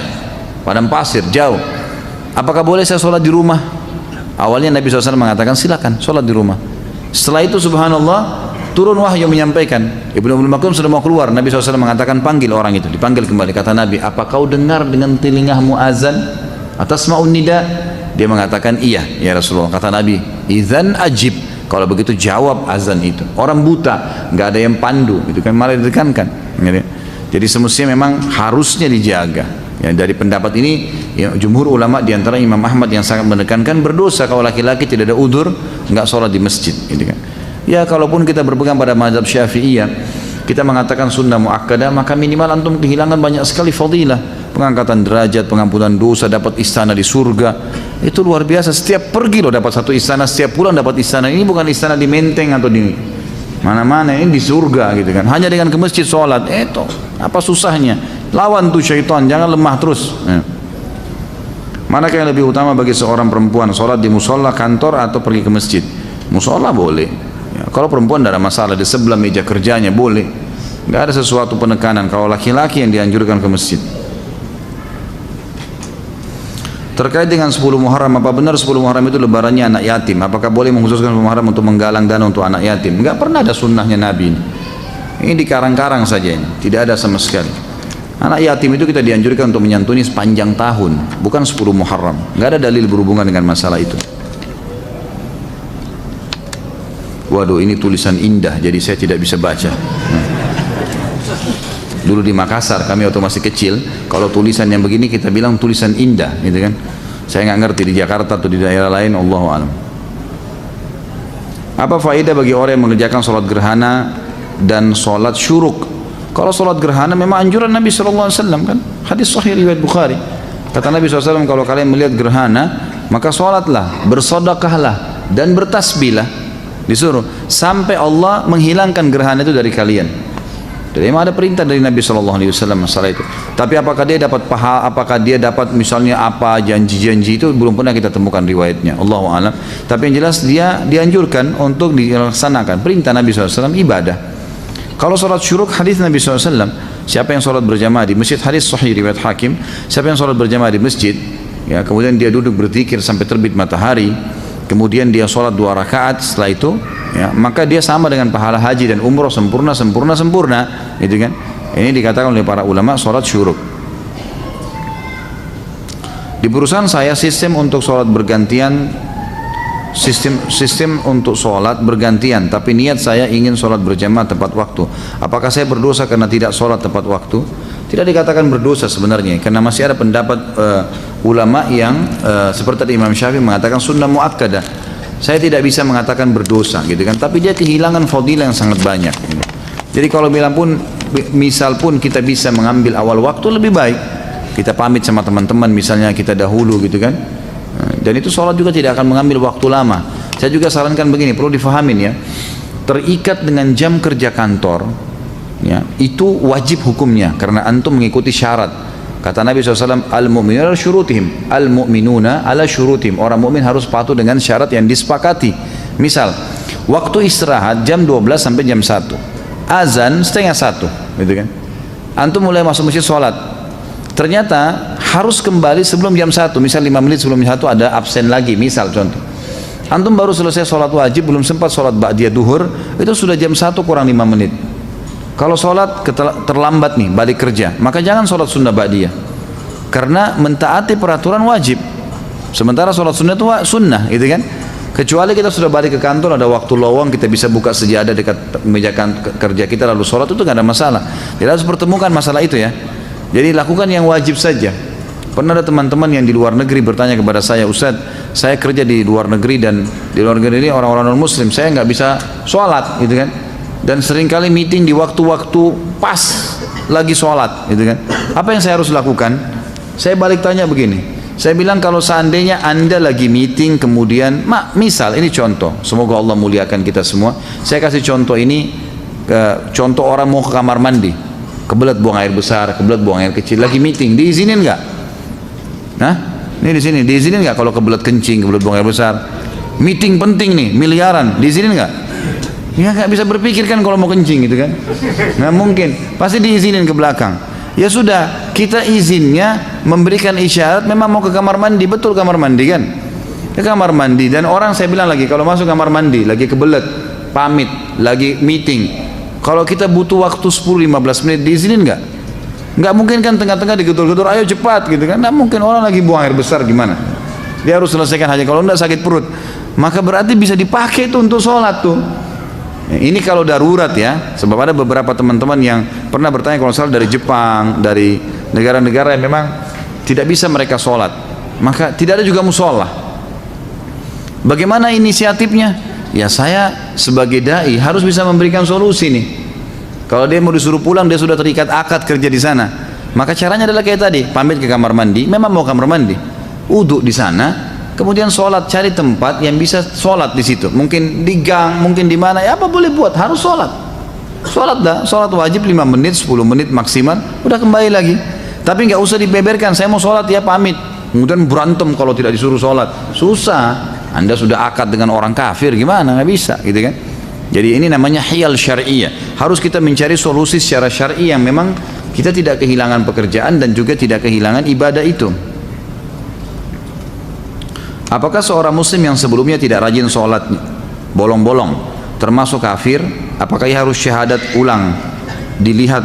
padang pasir jauh. Apakah boleh saya sholat di rumah? Awalnya Nabi SAW mengatakan silakan sholat di rumah. Setelah itu subhanallah turun wahyu menyampaikan, Ibnu Ummul Maktum sudah mau keluar, Nabi SAW mengatakan panggil orang itu. Dipanggil kembali, kata Nabi, apa kau dengar dengan telingamu azan atas ma'un nida? Dia mengatakan iya ya Rasulullah. Kata Nabi, idzan ajib, kalau begitu jawab azan itu. Orang buta, nggak ada yang pandu, itu kan malah ditekankan. Jadi semestinya memang harusnya dijaga. Ya, dari pendapat ini ya, jumhur ulama diantara Imam Ahmad yang sangat menekankan berdosa kalau laki-laki tidak ada udzur nggak sholat di masjid, gitu kan. Ya kalaupun kita berpegang pada mazhab Syafi'iyah, kita mengatakan sunnah muakkadah, maka minimal antum kehilangan banyak sekali fadilah, pengangkatan derajat, pengampunan dosa, dapat istana di surga. Itu luar biasa. Setiap pergi loh dapat satu istana, setiap pulang dapat istana. Ini bukan istana di Menteng atau di mana-mana, ini di surga, gitu kan. Hanya dengan ke masjid sholat, itu apa susahnya? Lawan tuh syaitan, jangan lemah terus. Manakah yang lebih utama bagi seorang perempuan, sholat di musola kantor atau pergi ke masjid? Musola boleh ya, kalau perempuan tidak ada masalah, di sebelah meja kerjanya boleh, nggak ada sesuatu penekanan. Kalau laki-laki yang dianjurkan ke masjid. Terkait dengan 10 Muharram, apa benar 10 Muharram itu lebarannya anak yatim? Apakah boleh mengkhususkan 10 Muharram untuk menggalang dana untuk anak yatim? Nggak pernah ada sunnahnya Nabi ini dikarang-karang saja, ini tidak ada sama sekali. Anak yatim itu kita dianjurkan untuk menyantuni sepanjang tahun, bukan 10 Muharram. Nggak ada dalil berhubungan dengan masalah itu. Waduh, ini tulisan indah, jadi saya tidak bisa baca. Dulu di Makassar, kami waktu masih kecil, kalau tulisan yang begini kita bilang tulisan indah, gitu kan. Saya nggak ngerti di Jakarta atau di daerah lain, Allahu a'lam. Apa faedah bagi orang yang mengerjakan sholat gerhana dan sholat syuruk? Kalau sholat gerhana memang anjuran Nabi SAW kan, hadis sahih riwayat Bukhari. Kata Nabi SAW, kalau kalian melihat gerhana maka sholatlah, bersodakahlah dan bertasbihlah, disuruh sampai Allah menghilangkan gerhana itu dari kalian. Jadi memang ada perintah dari Nabi SAW masalah itu. Tapi apakah dia dapat pahala, apakah dia dapat misalnya apa janji-janji, itu belum pernah kita temukan riwayatnya, Allahu a'lam. Tapi yang jelas dia dianjurkan untuk dilaksanakan perintah Nabi SAW, ibadah. Kalau sholat syuruk, hadis Nabi SAW, siapa yang sholat berjamaah di masjid, hadis sahih riwayat Hakim, siapa yang sholat berjamaah di masjid, ya, kemudian dia duduk berzikir sampai terbit matahari, kemudian dia sholat 2 rakaat setelah itu, ya, maka dia sama dengan pahala haji dan umroh, sempurna, gitu kan. Ini dikatakan oleh para ulama sholat syuruk. Di perusahaan saya sistem untuk sholat bergantian, sistem untuk sholat bergantian, tapi niat saya ingin sholat berjamaah tepat waktu. Apakah saya berdosa karena tidak sholat tepat waktu? Tidak dikatakan berdosa sebenarnya, karena masih ada pendapat ulama yang seperti tadi Imam Syafi'i mengatakan sunnah muakkadah. Saya tidak bisa mengatakan berdosa, gitu kan, tapi dia kehilangan fadilah yang sangat banyak, gitu. Jadi kalau bilang pun, misal pun kita bisa mengambil awal waktu, lebih baik kita pamit sama teman-teman misalnya kita dahulu, gitu kan. Dan itu sholat juga tidak akan mengambil waktu lama. Saya juga sarankan begini, perlu difahamin ya, terikat dengan jam kerja kantor, ya, itu wajib hukumnya karena antum mengikuti syarat. Kata Nabi SAW, al-mu'minuna ala syurutihim, al-mu'minuna ala syurutihim. Orang mukmin harus patuh dengan syarat yang disepakati. Misal, waktu istirahat jam 12 sampai jam 1, azan setengah 1, gitu kan. Antum mulai masuk masjid sholat, ternyata harus kembali sebelum jam 1, misal 5 menit sebelum jam 1 ada absen lagi, misal contoh. Antum baru selesai sholat wajib, belum sempat sholat ba'diyah duhur, itu sudah jam 1 kurang 5 menit. Kalau sholat terlambat nih, balik kerja, maka jangan sholat sunnah ba'diyah, karena mentaati peraturan wajib. Sementara sholat sunnah itu sunnah, gitu kan. Kecuali kita sudah balik ke kantor, ada waktu lowong, kita bisa buka sejadah dekat meja kerja kita lalu sholat, itu nggak ada masalah. Tidak harus pertemukan masalah itu ya. Jadi lakukan yang wajib saja. Pernah ada teman-teman yang di luar negeri bertanya kepada saya, Ustadz, saya kerja di luar negeri dan di luar negeri ini orang-orang non muslim, saya nggak bisa sholat gitu kan, dan seringkali meeting di waktu-waktu pas lagi sholat gitu kan, apa yang saya harus lakukan? Saya balik tanya begini, saya bilang kalau seandainya anda lagi meeting kemudian, misal ini contoh, semoga Allah muliakan kita semua, saya kasih contoh ini, contoh orang mau ke kamar mandi, kebelet buang air besar, kebelet buang air kecil, lagi meeting, diizinin nggak? Nah, ini di sini diizinin nggak kalau kebelet kencing, kebelet buang air besar? Meeting penting nih, miliaran, diizinin nggak? Ya nggak bisa berpikir kan kalau mau kencing gitu kan? Nggak mungkin, pasti diizinin ke belakang. Ya sudah, kita izinnya memberikan isyarat memang mau ke kamar mandi, betul kamar mandi kan? Ke kamar mandi, dan orang saya bilang lagi kalau masuk kamar mandi, lagi kebelet, pamit, lagi meeting, kalau kita butuh waktu 10-15 menit diizinin nggak? Nggak mungkin kan tengah-tengah digetur-getur, ayo cepat gitu kan, nggak mungkin, orang lagi buang air besar gimana, dia harus selesaikan hajat, kalau enggak sakit perut, maka berarti bisa dipakai itu untuk sholat tuh. Ini kalau darurat ya, sebab ada beberapa teman-teman yang pernah bertanya kalau salah dari Jepang, dari negara-negara yang memang tidak bisa mereka sholat, maka tidak ada juga musola. Bagaimana inisiatifnya? Ya saya sebagai dai harus bisa memberikan solusi nih. Kalau dia mau disuruh pulang, dia sudah terikat akad kerja di sana. Maka caranya adalah kayak tadi, pamit ke kamar mandi, memang mau kamar mandi, uduk di sana, kemudian sholat, cari tempat yang bisa sholat di situ. Mungkin di gang, mungkin di mana, ya apa boleh buat, harus sholat. Sholat dah, sholat wajib 5 menit, 10 menit maksimal, udah kembali lagi. Tapi nggak usah dibeberkan, saya mau sholat ya pamit. Kemudian berantem kalau tidak disuruh sholat, susah. Anda sudah akad dengan orang kafir, gimana? Nggak bisa, gitu kan? Jadi ini namanya hiyal syari'iyah. Harus kita mencari solusi secara syar'i yang memang kita tidak kehilangan pekerjaan dan juga tidak kehilangan ibadah itu. Apakah seorang muslim yang sebelumnya tidak rajin sholat bolong-bolong termasuk kafir? Apakah ia harus syahadat ulang dilihat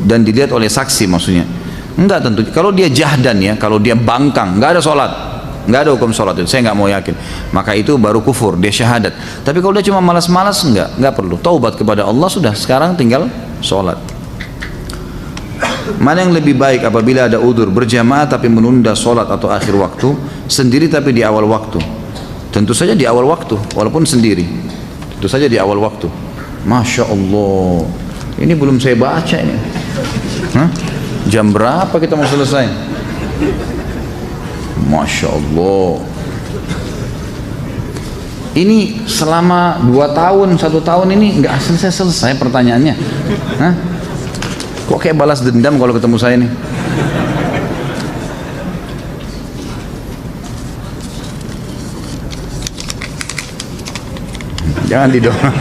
dan dilihat oleh saksi maksudnya? Enggak tentu. Kalau dia jahdan ya, kalau dia bangkang, nggak ada sholat, nggak ada hukum sholat itu, saya nggak mau yakin, maka itu baru kufur, dia syahadat. Tapi kalau dia cuma malas-malas, nggak perlu, taubat kepada Allah sudah, sekarang tinggal sholat. Mana yang lebih baik apabila ada udzur, berjamaah tapi menunda sholat atau akhir waktu, sendiri tapi di awal waktu? Tentu saja di awal waktu, walaupun sendiri, tentu saja di awal waktu. Masya Allah, ini belum saya baca ini. Jam berapa kita mau selesai? Masya Allah, ini selama 2 tahun, 1 tahun ini nggak selesai pertanyaannya. Kok kayak balas dendam kalau ketemu saya nih? Jangan didorong.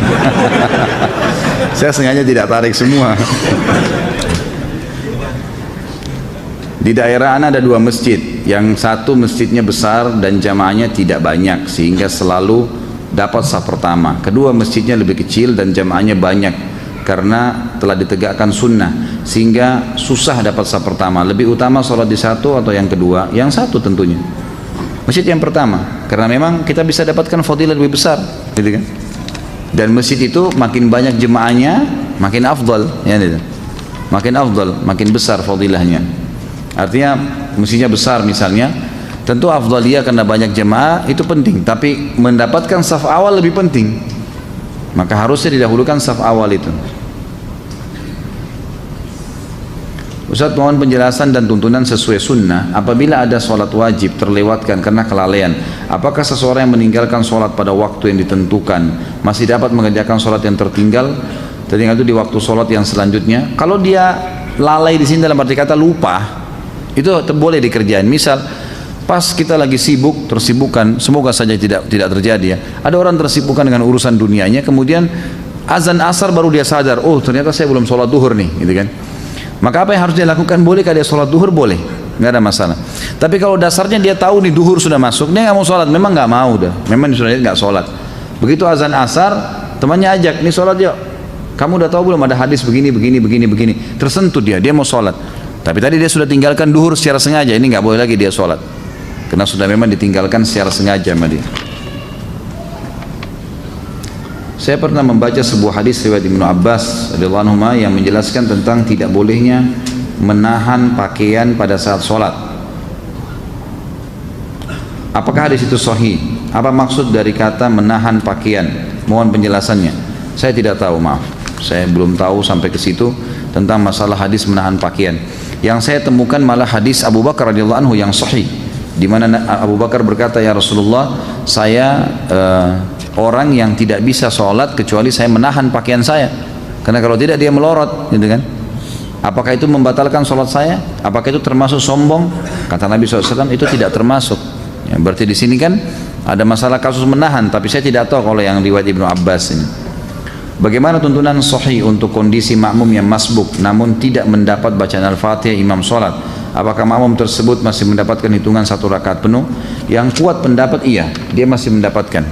Saya sengaja tidak tarik semua. Di daerah Ana ada 2 masjid, yang satu masjidnya besar dan jamaahnya tidak banyak sehingga selalu dapat saf pertama. Kedua masjidnya lebih kecil dan jamaahnya banyak karena telah ditegakkan sunnah sehingga susah dapat saf pertama. Lebih utama sholat di satu atau yang kedua? Yang satu tentunya, masjid yang pertama, karena memang kita bisa dapatkan fadilah lebih besar, gitu kan? Dan masjid itu makin banyak jemaahnya makin afdal, ya, gitu. Makin afdal, makin besar fadilahnya. Artinya mestinya besar misalnya, tentu afdaliyah karena banyak jemaah itu penting, tapi mendapatkan saf awal lebih penting, maka harusnya didahulukan saf awal itu. Ustaz, mohon penjelasan dan tuntunan sesuai sunnah apabila ada sholat wajib terlewatkan karena kelalaian, apakah seseorang yang meninggalkan sholat pada waktu yang ditentukan masih dapat mengerjakan sholat yang tertinggal itu di waktu sholat yang selanjutnya? Kalau dia lalai di sini dalam arti kata lupa, itu boleh dikerjain. Misal pas kita lagi sibuk, tersibukkan, semoga saja tidak terjadi ya, ada orang tersibukkan dengan urusan dunianya, kemudian azan asar baru dia sadar, oh ternyata saya belum sholat duhur nih, gitu kan. Maka apa yang harus dia lakukan? Boleh kalau dia sholat duhur, boleh, nggak ada masalah. Tapi kalau dasarnya dia tahu nih duhur sudah masuk, dia nggak mau sholat, memang nggak mau dah, memang sudah nggak sholat. Begitu azan asar, temannya ajak, nih sholat yuk, kamu udah tahu belum ada hadis begini, tersentuh dia mau sholat. Tapi tadi dia sudah tinggalkan duhur secara sengaja, ini nggak boleh lagi dia sholat, karena sudah memang ditinggalkan secara sengaja sama dia. Saya pernah membaca sebuah hadis riwayat Ibnu Abbas radhiyallahu anhu yang menjelaskan tentang tidak bolehnya menahan pakaian pada saat sholat. Apakah hadis itu sahih? Apa maksud dari kata menahan pakaian? Mohon penjelasannya. Saya tidak tahu, maaf. Saya belum tahu sampai ke situ tentang masalah hadis menahan pakaian. Yang saya temukan malah hadis Abu Bakar radhiyallahu anhu yang sahih, di mana Abu Bakar berkata, ya Rasulullah, saya orang yang tidak bisa sholat kecuali saya menahan pakaian saya, karena kalau tidak dia melorot, gitu kan. Apakah itu membatalkan sholat saya? Apakah itu termasuk sombong? Kata Nabi SAW, itu tidak termasuk. Ya, berarti di sini kan ada masalah kasus menahan, tapi saya tidak tahu kalau yang riwayat Ibnu Abbas ini. Bagaimana tuntunan sahih untuk kondisi makmum yang masbuk namun tidak mendapat bacaan Al-Fatihah imam sholat? Apakah makmum tersebut masih mendapatkan hitungan 1 rakaat penuh? Yang kuat pendapat iya, dia masih mendapatkan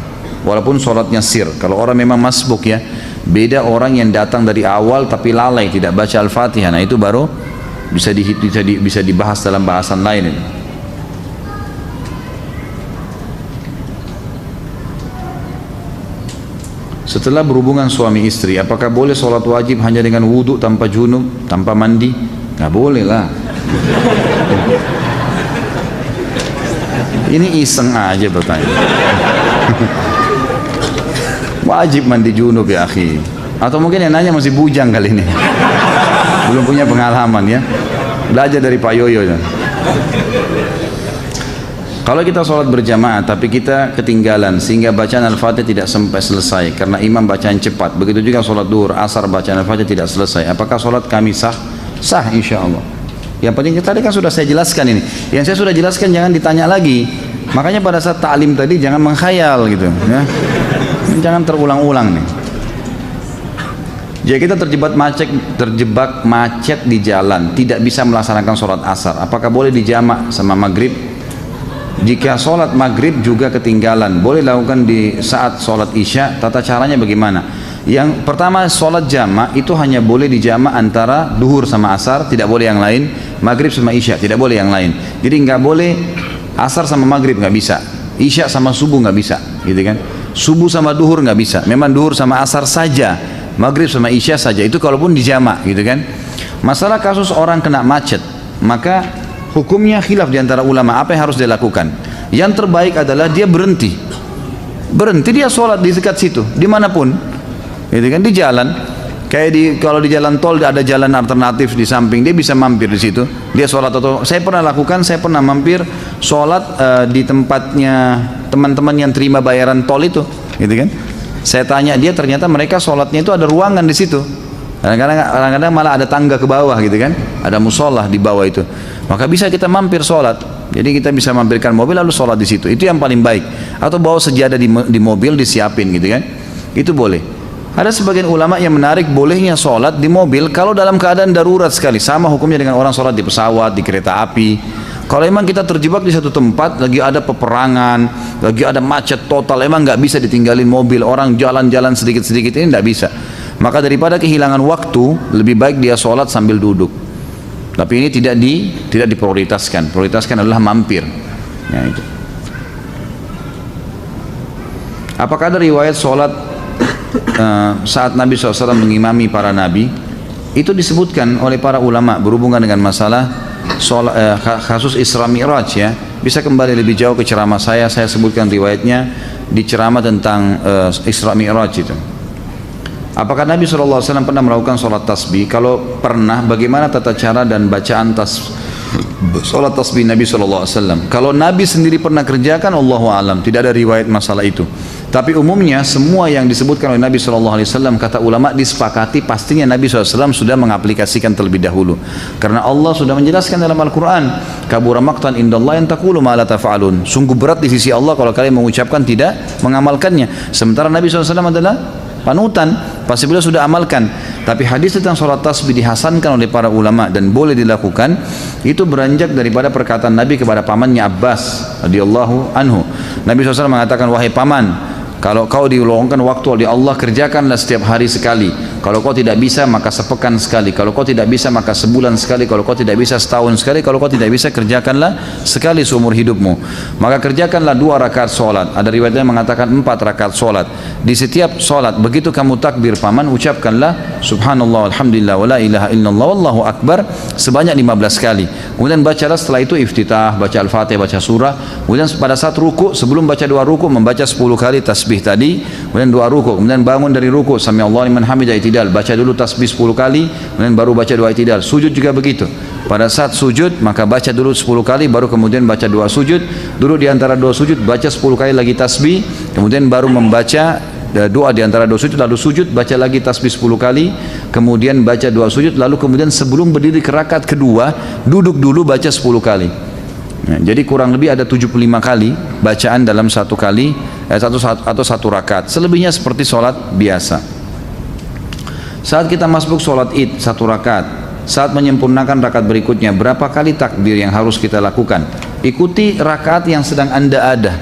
walaupun sholatnya sir. Kalau orang memang masbuk ya, beda orang yang datang dari awal tapi lalai tidak baca Al-Fatihah. Nah itu baru bisa dibahas dalam bahasan lain ini. Setelah berhubungan suami istri, apakah boleh sholat wajib hanya dengan wudhu tanpa junub, tanpa mandi? Nggak boleh lah. Ini iseng aja bertanya. Wajib mandi junub ya akhi. Atau mungkin yang nanya masih bujang kali ini, belum punya pengalaman ya. Belajar dari Pak Yoyo ya. Kalau kita sholat berjamaah tapi kita ketinggalan sehingga bacaan Al-Fatihah tidak sampai selesai karena imam bacaan cepat, begitu juga sholat duhur, asar bacaan Al-Fatihah tidak selesai, apakah sholat kami sah? Sah insya Allah. Yang penting tadi kan sudah saya jelaskan ini, yang saya sudah jelaskan jangan ditanya lagi. Makanya pada saat ta'lim tadi jangan mengkhayal gitu ya. Jangan terulang-ulang nih. Jika kita terjebak macet di jalan, tidak bisa melaksanakan sholat asar, apakah boleh dijamak sama maghrib? Jika sholat maghrib juga ketinggalan, boleh lakukan di saat sholat isya. Tata caranya bagaimana? Yang pertama, sholat jamak itu hanya boleh dijamak antara duhur sama asar, tidak boleh yang lain. Maghrib sama isya, tidak boleh yang lain. Jadi nggak boleh asar sama maghrib, nggak bisa. Isya sama subuh nggak bisa, gitu kan? Subuh sama duhur nggak bisa. Memang duhur sama asar saja, maghrib sama isya saja. Itu kalaupun dijamak, gitu kan? Masalah kasus orang kena macet, maka hukumnya khilaf di antara ulama, apa yang harus dia lakukan? Yang terbaik adalah dia berhenti dia sholat di dekat situ, dimanapun, gitu kan, di jalan. Kayak kalau di jalan tol ada jalan alternatif di samping, dia bisa mampir di situ, dia sholat. Atau saya pernah lakukan, saya pernah mampir sholat di tempatnya teman-teman yang terima bayaran tol itu, gitu kan. Saya tanya dia, ternyata mereka sholatnya itu ada ruangan di situ. Kadang-kadang malah ada tangga ke bawah, gitu kan, ada musola di bawah itu. Maka bisa kita mampir sholat. Jadi kita bisa mampirkan mobil lalu sholat di situ. Itu yang paling baik. Atau bawa sejadah di mobil disiapin, gitu kan. Itu boleh. Ada sebagian ulama yang menarik bolehnya sholat di mobil kalau dalam keadaan darurat sekali. Sama hukumnya dengan orang sholat di pesawat, di kereta api. Kalau emang kita terjebak di satu tempat, lagi ada peperangan, lagi ada macet total, emang nggak bisa ditinggalin mobil, orang jalan-jalan sedikit-sedikit, ini nggak bisa. Maka daripada kehilangan waktu, lebih baik dia sholat sambil duduk. Tapi ini tidak diprioritaskan. Prioritaskan adalah mampir. Ya, itu. Apakah ada riwayat sholat saat Nabi SAW mengimami para nabi? Itu disebutkan oleh para ulama berhubungan dengan masalah kasus Isra Mi'raj ya. Bisa kembali lebih jauh ke ceramah saya sebutkan riwayatnya di ceramah tentang Isra Mi'raj itu. Apakah Nabi SAW pernah melakukan sholat tasbih? Kalau pernah, bagaimana tata cara dan bacaan sholat tasbih Nabi SAW? Kalau Nabi sendiri pernah kerjakan, Allahu a'lam, tidak ada riwayat masalah itu. Tapi umumnya semua yang disebutkan oleh Nabi SAW, kata ulama disepakati pastinya Nabi SAW sudah mengaplikasikan terlebih dahulu. Karena Allah sudah menjelaskan dalam Al-Quran, kabura maqtan indallah yang taqulu ma la tafa'alun. Sungguh berat di sisi Allah kalau kalian mengucapkan tidak mengamalkannya. Sementara Nabi SAW adalah panutan, pasti beliau sudah amalkan. Tapi hadis tentang sholat tasbih dihasankan oleh para ulama dan boleh dilakukan, itu beranjak daripada perkataan Nabi kepada pamannya Abbas radhiyallahu anhu. Nabi SAW mengatakan, wahai paman, kalau kau diluangkan waktu oleh Allah, kerjakanlah setiap hari sekali. Kalau kau tidak bisa maka sepekan sekali, kalau kau tidak bisa maka sebulan sekali, kalau kau tidak bisa setahun sekali, kalau kau tidak bisa kerjakanlah sekali seumur hidupmu. Maka kerjakanlah 2 rakaat solat. Ada riwayatnya mengatakan 4 rakaat solat. Di setiap solat begitu kamu takbir paman, ucapkanlah subhanallah alhamdulillah wala ilaha illallah wallahu akbar sebanyak 15 kali. Kemudian bacalah setelah itu iftitah, baca al-fatihah, baca surah. Kemudian pada saat ruku, sebelum baca 2 ruku membaca 10 kali tasbih tadi. Kemudian 2 ruku, kemudian bangun dari ruku, sami Allah liman hamidah, i'tidal, baca dulu tasbih 10 kali, kemudian baru baca 2 i'tidal. Sujud juga begitu. Pada saat sujud maka baca dulu 10 kali, baru kemudian baca 2 sujud. Duduk di antara 2 sujud baca 10 kali lagi tasbih, kemudian baru membaca doa di antara 2 sujud, lalu sujud baca lagi tasbih 10 kali, kemudian baca 2 sujud, lalu kemudian sebelum berdiri ke rakaat kedua duduk dulu baca 10 kali. Nah, jadi kurang lebih ada 75 kali bacaan dalam satu kali satu rakaat. Selebihnya seperti sholat biasa. Saat kita masuk sholat id 1 rakaat, saat menyempurnakan rakaat berikutnya berapa kali takbir yang harus kita lakukan? Ikuti rakaat yang sedang anda ada.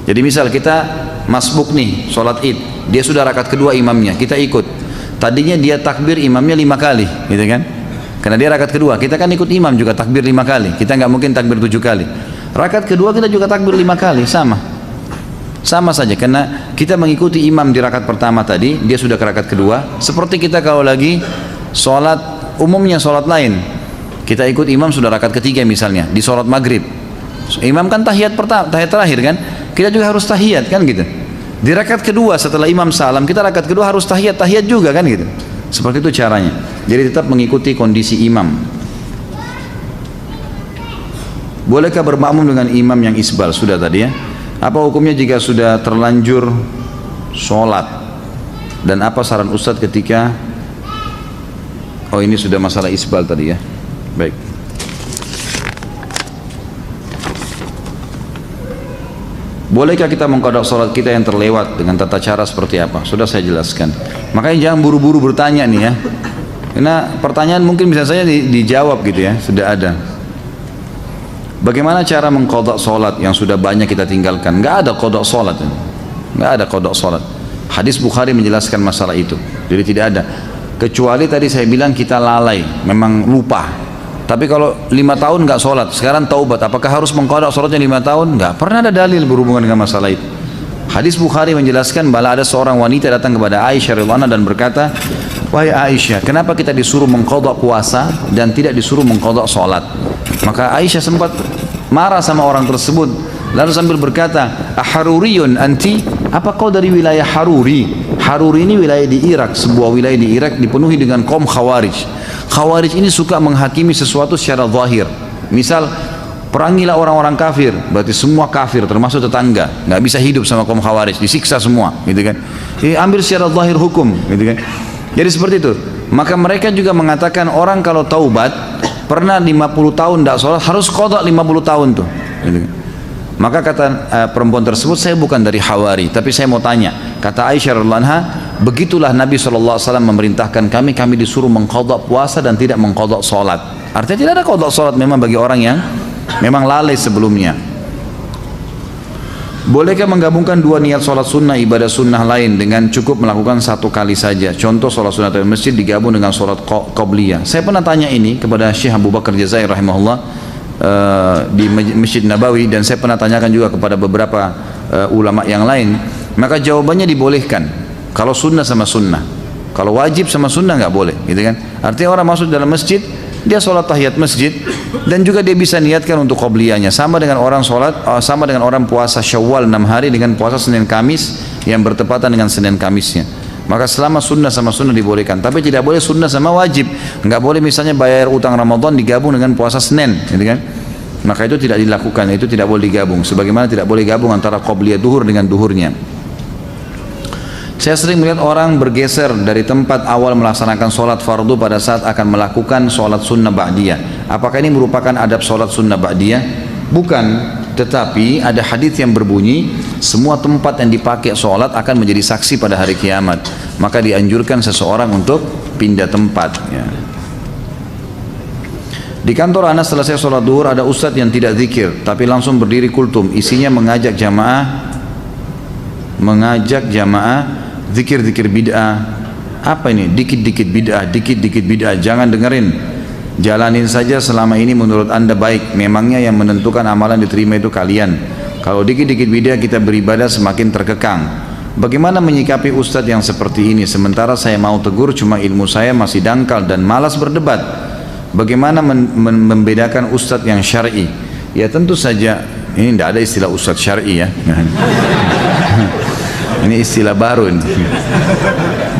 Jadi misal kita masbuk nih sholat id, dia sudah rakaat kedua imamnya, kita ikut. Tadinya dia takbir imamnya 5 kali, gitu kan? Karena dia rakaat kedua, kita kan ikut imam juga takbir 5 kali. Kita nggak mungkin takbir 7 kali. Rakaat kedua kita juga takbir 5 kali, sama saja. Karena kita mengikuti imam di rakaat pertama tadi, dia sudah ke rakaat kedua. Seperti kita kalau lagi sholat umumnya sholat lain, kita ikut imam sudah rakaat ketiga misalnya di sholat maghrib. Imam kan tahiyat pertama, tahiyat terakhir kan? Kita juga harus tahiyat kan gitu. Di rakaat kedua setelah imam salam, kita rakaat kedua harus tahiyat juga kan gitu. Seperti itu caranya. Jadi tetap mengikuti kondisi imam. Bolehkah bermakmum dengan imam yang isbal? Sudah tadi ya. Apa hukumnya jika sudah terlanjur sholat? Dan apa saran Ustadz ketika ini sudah masalah isbal tadi ya. Baik. Bolehkah kita mengqadha sholat kita yang terlewat dengan tata cara seperti apa? Sudah saya jelaskan. Makanya jangan buru-buru bertanya nih ya. Karena pertanyaan mungkin bisa saja dijawab gitu ya, sudah ada. Bagaimana cara mengqadha sholat yang sudah banyak kita tinggalkan? Nggak ada qadha sholat, nggak ada qadha sholat. Hadis Bukhari menjelaskan masalah itu. Jadi tidak ada. Kecuali tadi saya bilang kita lalai, memang lupa. Tapi kalau 5 tahun nggak sholat, sekarang taubat, apakah harus mengqadha sholatnya 5 tahun? Nggak pernah ada dalil berhubungan dengan masalah itu. Hadis Bukhari menjelaskan bahwa ada seorang wanita datang kepada Aisyah radhiyallahu anha dan berkata, wahai Aisyah, kenapa kita disuruh mengqadha puasa dan tidak disuruh mengqadha sholat? Maka Aisyah sempat marah sama orang tersebut, lalu sambil berkata, aharuriyun anti? Apa kau dari wilayah Haruri? Haruri ini wilayah di Irak, sebuah wilayah di Irak dipenuhi dengan kaum Khawarij. Khawarij ini suka menghakimi sesuatu secara zahir. Misal, perangilah orang-orang kafir, berarti semua kafir termasuk tetangga, nggak bisa hidup sama kaum Khawarij, disiksa semua, gitu kan? Jadi ambil secara zahir hukum, gitu kan? Jadi seperti itu. Maka mereka juga mengatakan orang kalau taubat pernah 50 tahun tidak sholat harus qadha 50 tahun tuh, gitu kan? Maka kata perempuan tersebut, saya bukan dari Hawari, tapi saya mau tanya. Kata Aisyah radhiyallahu anha, begitulah Nabi SAW memerintahkan kami disuruh mengqadha puasa dan tidak mengqadha sholat. Artinya tidak ada qadha sholat memang bagi orang yang memang lalai sebelumnya. Bolehkah menggabungkan 2 niat sholat sunnah ibadah sunnah lain dengan cukup melakukan 1 kali saja? Contoh sholat sunnah di masjid digabung dengan sholat qabliyah. Saya pernah tanya ini kepada Syekh Abu Bakar Jazair rahimahullah di Masjid Nabawi, dan saya pernah tanyakan juga kepada beberapa ulama yang lain. Maka jawabannya dibolehkan kalau sunnah sama sunnah. Kalau wajib sama sunnah nggak boleh, gitu kan? Artinya orang masuk dalam masjid, dia sholat tahiyat masjid dan juga dia bisa niatkan untuk qabliyahnya, sama dengan orang sama dengan orang puasa Syawal 6 hari dengan puasa Senin Kamis yang bertepatan dengan Senin Kamisnya. Maka selama sunnah sama sunnah dibolehkan, tapi tidak boleh sunnah sama wajib. Nggak boleh misalnya bayar utang Ramadan digabung dengan puasa Senin, gitu kan? Maka itu tidak dilakukan, itu tidak boleh digabung. Sebagaimana tidak boleh gabung antara qabliyah duhur dengan duhurnya. Saya sering melihat orang bergeser dari tempat awal melaksanakan sholat fardu pada saat akan melakukan sholat sunnah ba'diyah. Apakah ini merupakan adab sholat sunnah ba'diyah? Bukan, tetapi ada hadis yang berbunyi semua tempat yang dipakai sholat akan menjadi saksi pada hari kiamat. Maka dianjurkan seseorang untuk pindah tempat ya. Di kantor Anas selesai sholat duhur ada ustadz yang tidak zikir tapi langsung berdiri kultum, isinya mengajak jamaah zikir-zikir bid'ah apa ini? Dikit-dikit bid'ah, jangan dengerin. Jalanin saja selama ini menurut anda baik. Memangnya yang menentukan amalan diterima itu kalian. Kalau dikit-dikit bid'ah kita beribadah semakin terkekang. Bagaimana menyikapi ustadz yang seperti ini? Sementara saya mau tegur, cuma ilmu saya masih dangkal dan malas berdebat. Bagaimana membedakan ustadz yang syar'i? Ya tentu saja, ini tidak ada istilah ustadz syar'i ya. Ini istilah baru ini.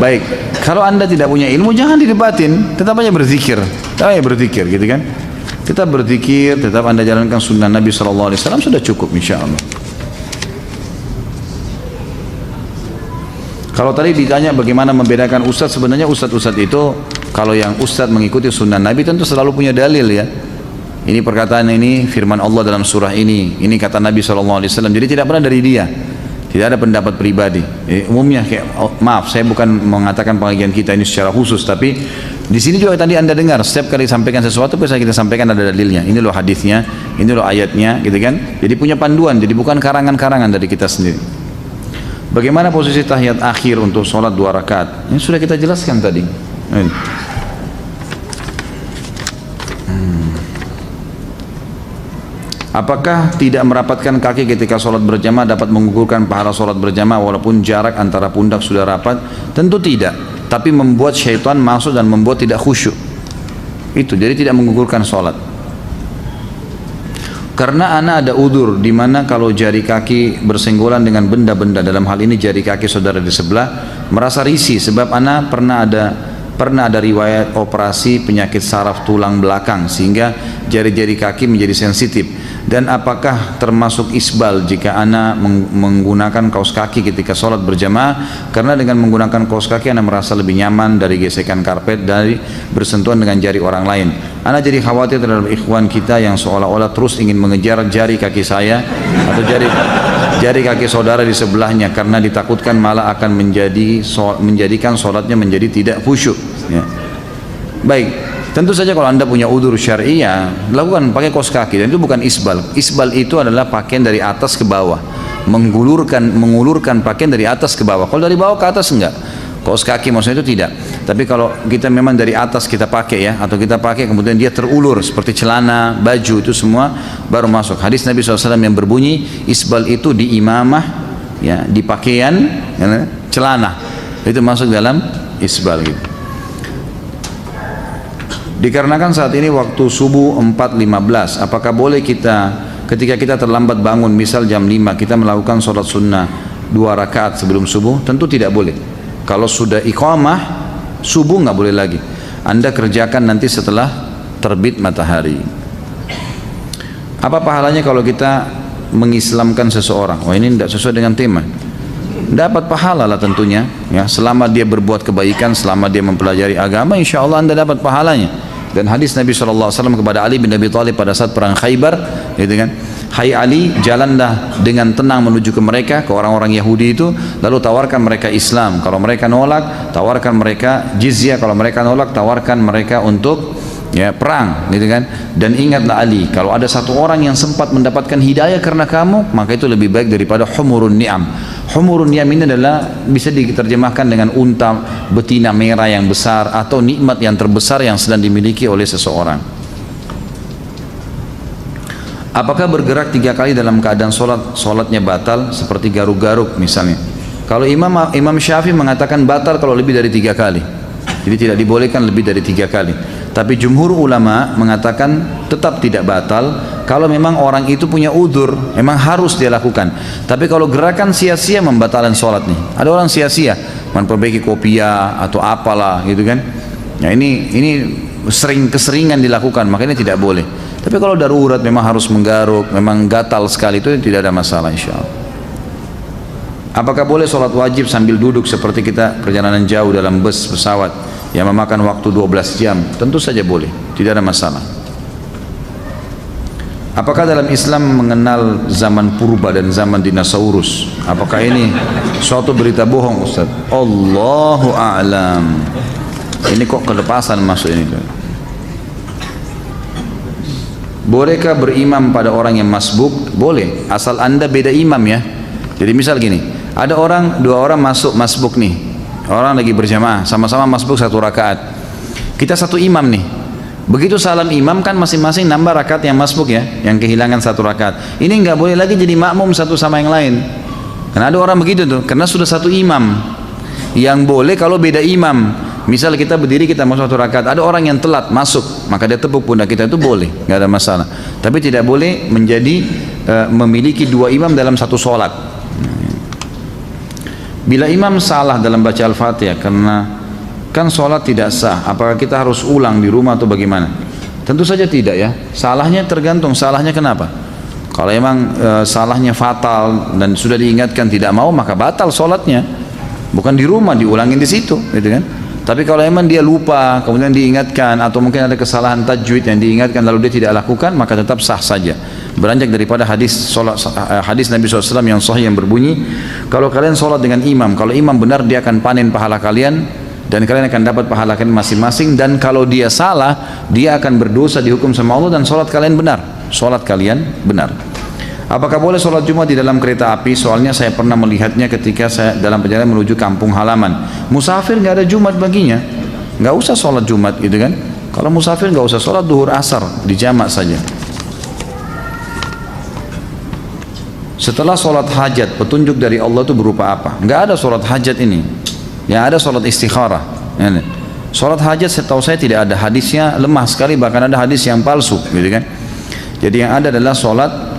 Baik, kalau anda tidak punya ilmu jangan didebatin, tetap aja berzikir, gitu kan? Tetap berzikir, tetap anda jalankan sunnah Nabi SAW, sudah cukup insya Allah. Kalau tadi ditanya bagaimana membedakan ustadz, sebenarnya ustadz itu kalau yang ustadz mengikuti sunnah Nabi tentu selalu punya dalil ya. Ini perkataan ini firman Allah dalam surah ini kata Nabi SAW. Jadi tidak pernah dari dia, tidak ada pendapat pribadi. Jadi, umumnya maaf, saya bukan mengatakan pengajian kita ini secara khusus, tapi di sini juga tadi anda dengar setiap kali sampaikan sesuatu bisa kita sampaikan ada dalilnya. Ini loh hadisnya, ini loh ayatnya, gitu kan? Jadi punya panduan, jadi bukan karangan-karangan dari kita sendiri. Bagaimana posisi tahiyat akhir untuk sholat 2 rakaat? Ini sudah kita jelaskan tadi. Apakah tidak merapatkan kaki ketika sholat berjamaah dapat menggugurkan pahala sholat berjamaah walaupun jarak antara pundak sudah rapat? Tentu tidak, tapi membuat syaitan masuk dan membuat tidak khusyuk. Itu, jadi tidak menggugurkan sholat. Karena ana ada udur di mana kalau jari kaki bersenggolan dengan benda-benda, dalam hal ini jari kaki saudara di sebelah, merasa risih sebab ana pernah ada riwayat operasi penyakit saraf tulang belakang sehingga jari-jari kaki menjadi sensitif. Dan apakah termasuk isbal jika ana menggunakan kaos kaki ketika sholat berjamaah? Karena dengan menggunakan kaos kaki ana merasa lebih nyaman dari gesekan karpet, dari bersentuhan dengan jari orang lain. Ana jadi khawatir terhadap ikhwan kita yang seolah-olah terus ingin mengejar jari kaki saya atau jari kaki saudara di sebelahnya, karena ditakutkan malah akan menjadikan sholatnya menjadi tidak khusyuk ya. Baik, tentu saja kalau anda punya udzur syar'i ya lakukan pakai kaos kaki, dan itu bukan isbal. Isbal itu adalah pakaian dari atas ke bawah, mengulurkan pakaian dari atas ke bawah. Kalau dari bawah ke atas enggak. Kaos kaki maksudnya itu tidak. Tapi kalau kita memang dari atas kita pakai ya, atau kita pakai kemudian dia terulur seperti celana, baju, itu semua baru masuk. Hadis Nabi SAW yang berbunyi isbal itu di imamah ya, di pakaian ya, celana, itu masuk dalam isbal gitu. Dikarenakan saat ini waktu subuh 4.15, apakah boleh kita ketika kita terlambat bangun, misal jam 5, kita melakukan sholat sunnah 2 rakaat sebelum subuh? Tentu tidak boleh. Kalau sudah iqamah subuh nggak boleh lagi. Anda kerjakan nanti setelah terbit matahari. Apa pahalanya kalau kita mengislamkan seseorang? Oh, ini tidak sesuai dengan tema. Dapat pahala lah tentunya ya, selama dia berbuat kebaikan, selama dia mempelajari agama, insya Allah anda dapat pahalanya. Dan hadis Nabi SAW kepada Ali bin Abi Thalib pada saat perang Khaybar, gitu kan, hai Ali, jalanlah dengan tenang menuju ke mereka, ke orang-orang Yahudi itu, lalu tawarkan mereka Islam. Kalau mereka nolak, tawarkan mereka jizyah. Kalau mereka nolak, tawarkan mereka untuk ya perang, gitu kan. Dan ingatlah Ali, kalau ada satu orang yang sempat mendapatkan hidayah karena kamu, maka itu lebih baik daripada humurun ni'am. Humurun ni'am ini adalah bisa diterjemahkan dengan unta betina merah yang besar, atau nikmat yang terbesar yang sedang dimiliki oleh seseorang. Apakah bergerak 3 kali dalam keadaan sholatnya batal, seperti garuk-garuk misalnya? Kalau Imam Syafi'i mengatakan batal kalau lebih dari 3 kali, jadi tidak dibolehkan lebih dari 3 kali. Tapi jumhur ulama mengatakan tetap tidak batal kalau memang orang itu punya udzur, memang harus dia lakukan. Tapi kalau gerakan sia-sia membatalkan sholat nih, ada orang sia-sia memperbaiki kopiah atau apalah gitu kan, ya ini keseringan dilakukan, makanya tidak boleh. Tapi kalau darurat memang harus menggaruk, memang gatal sekali, itu tidak ada masalah insya Allah. Apakah boleh sholat wajib sambil duduk seperti kita perjalanan jauh dalam bus, pesawat yang memakan waktu 12 jam? Tentu saja boleh, tidak ada masalah. Apakah dalam Islam mengenal zaman purba dan zaman dinosaurus? Apakah ini suatu berita bohong, Ustaz? Allahu a'lam. Ini kok kelepasan masuk ini. Bolehkah berimam pada orang yang masbuk? Boleh, asal anda beda imam ya. Jadi misal gini, ada 2 orang masuk masbuk nih, orang lagi berjamaah, sama-sama masbuk 1 rakaat. Kita satu imam nih. Begitu salam imam kan masing-masing nambah rakaat yang masbuk ya, yang kehilangan 1 rakaat. Ini nggak boleh lagi jadi makmum satu sama yang lain. Karena ada orang begitu tuh, karena sudah satu imam. Yang boleh kalau beda imam. Misal kita berdiri, kita masuk 1 rakaat, ada orang yang telat masuk, maka dia tepuk pundak kita, itu boleh, nggak ada masalah. Tapi tidak boleh menjadi memiliki 2 imam dalam satu sholat. Bila imam salah dalam baca Al-Fatihah, karena kan sholat tidak sah, apakah kita harus ulang di rumah atau bagaimana? Tentu saja tidak ya. Salahnya tergantung, salahnya kenapa? Kalau emang salahnya fatal dan sudah diingatkan tidak mau, maka batal sholatnya. Bukan di rumah, diulangin di situ, gitu kan? Tapi kalau emang dia lupa, kemudian diingatkan, atau mungkin ada kesalahan tajwid yang diingatkan lalu dia tidak lakukan, maka tetap sah saja. Beranjak daripada hadis Nabi SAW yang sahih yang berbunyi, kalau kalian sholat dengan imam, kalau imam benar dia akan panen pahala kalian, dan kalian akan dapat pahala kalian masing-masing. Dan kalau dia salah, dia akan berdosa dihukum sama Allah, dan sholat kalian benar. Sholat kalian benar. Apakah boleh sholat Jumat di dalam kereta api? Soalnya saya pernah melihatnya ketika saya dalam perjalanan menuju kampung halaman. Musafir nggak ada Jumat baginya, nggak usah sholat Jumat gitu kan. Kalau musafir nggak usah sholat duhur asar, di jamak saja. Setelah sholat hajat, petunjuk dari Allah itu berupa apa? Nggak ada sholat hajat ini. Yang ada sholat istikharah. Sholat hajat setahu saya tidak ada hadisnya, lemah sekali, bahkan ada hadis yang palsu gitu kan. Jadi yang ada adalah sholat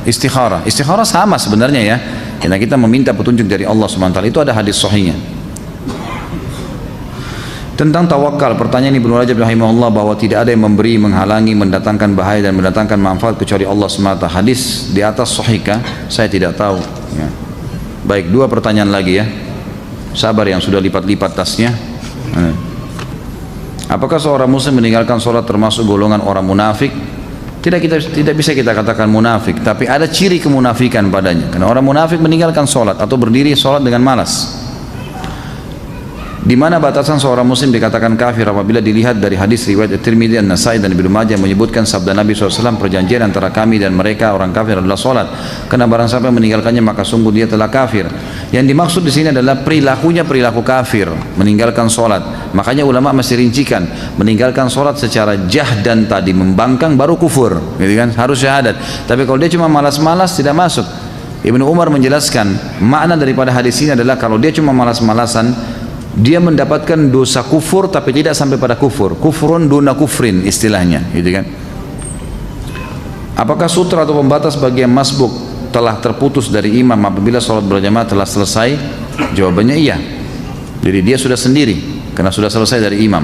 istikharah. Istikharah sama sebenarnya ya, karena kita meminta petunjuk dari Allah SWT. Itu ada hadis sahihnya. Tentang tawakal, pertanyaan Ibnu Rajab rahimahullah bahwa tidak ada yang memberi, menghalangi, mendatangkan bahaya dan mendatangkan manfaat kecuali Allah semata. Hadis di atas sahihkah? Saya tidak tahu ya. Baik, 2 pertanyaan lagi ya. Sabar yang sudah lipat-lipat tasnya. Apakah seorang muslim meninggalkan sholat termasuk golongan orang munafik? Tidak bisa kita katakan munafik, tapi ada ciri kemunafikan padanya. Karena orang munafik meninggalkan sholat atau berdiri sholat dengan malas. Di mana batasan seorang muslim dikatakan kafir? Apabila dilihat dari hadis riwayat At-Tirmidzi, An-Nasai dan Ibnu Majah menyebutkan sabda Nabi SAW, perjanjian antara kami dan mereka orang kafir adalah sholat. Karena barang siapa meninggalkannya maka sungguh dia telah kafir. Yang dimaksud di sini adalah perilakunya perilaku kafir, meninggalkan sholat. Makanya ulama masih rincikan, meninggalkan sholat secara jahdan tadi, membangkang, baru kufur, gitu kan? Harus syahadat. Tapi kalau dia cuma malas-malas tidak masuk. Ibnu Umar menjelaskan makna daripada hadis ini adalah kalau dia cuma malas-malasan, dia mendapatkan dosa kufur tapi tidak sampai pada kufur. Kufrun duna kufrin istilahnya, gitu kan? Apakah sutra atau pembatas bagi yang masbuk telah terputus dari imam apabila sholat berjamaah telah selesai? Jawabannya iya. Jadi dia sudah sendiri karena sudah selesai dari imam.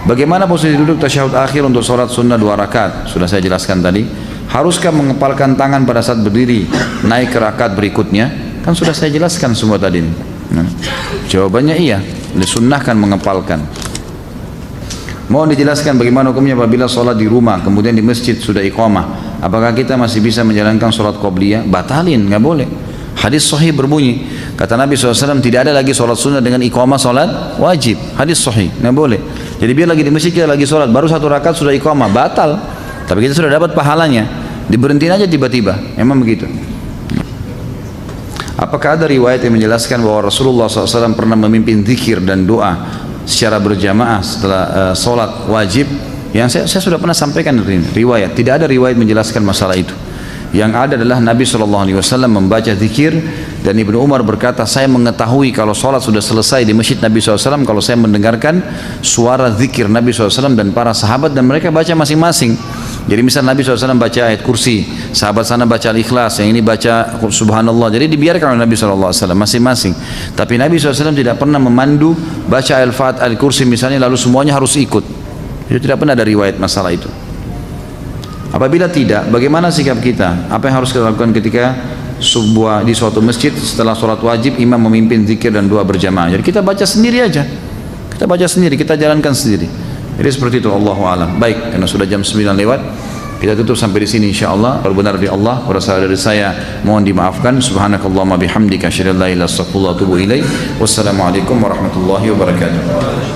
Bagaimana posisi duduk tasyahud akhir untuk sholat sunnah 2 rakaat? Sudah saya jelaskan tadi. Haruskah mengepalkan tangan pada saat berdiri naik ke rakaat berikutnya? Kan sudah saya jelaskan semua tadi. Jawabannya iya, disunnahkan mengepalkan. Mohon dijelaskan bagaimana hukumnya apabila sholat di rumah kemudian di masjid sudah iqamah, apakah kita masih bisa menjalankan sholat qobliyah? Batalin, nggak boleh. Hadis sahih berbunyi, kata Nabi SAW, tidak ada lagi sholat sunnah dengan iqamah sholat wajib. Hadis sahih, nggak boleh. Jadi biar lagi di masjid kita lagi sholat, baru 1 rakaat sudah iqamah, batal. Tapi kita sudah dapat pahalanya, diberhentiin aja tiba-tiba, emang begitu. Apakah ada riwayat yang menjelaskan bahwa Rasulullah SAW pernah memimpin zikir dan doa secara berjamaah setelah sholat wajib? Yang saya sudah pernah sampaikan riwayat. Tidak ada riwayat menjelaskan masalah itu. Yang ada adalah Nabi SAW membaca zikir, dan Ibnu Umar berkata, saya mengetahui kalau sholat sudah selesai di masjid Nabi SAW kalau saya mendengarkan suara zikir Nabi SAW dan para sahabat, dan mereka baca masing-masing. Jadi misal Nabi SAW baca ayat kursi, sahabat sana baca Al-Ikhlas, yang ini baca Subhanallah. Jadi dibiarkan oleh Nabi SAW masing-masing. Tapi Nabi SAW tidak pernah memandu baca Al-Fat, Al-Kursi misalnya lalu semuanya harus ikut. Itu tidak pernah ada riwayat masalah itu. Apabila tidak, bagaimana sikap kita? Apa yang harus kita lakukan ketika di suatu masjid setelah sholat wajib imam memimpin zikir dan doa berjamaah? Jadi kita baca sendiri aja. Kita baca sendiri, kita jalankan sendiri. Jadi seperti itu, Allahu a'lam. Baik, karena sudah jam 9 lewat, kita tutup sampai di sini insyaallah. Kalau benar dari Allah, kalau salah dari saya, mohon dimaafkan. Subhanakallahumma bihamdika asyhadu an la ilaha illa anta astaghfiruka wa atubu ilaik. Wassalamualaikum warahmatullahi wabarakatuh.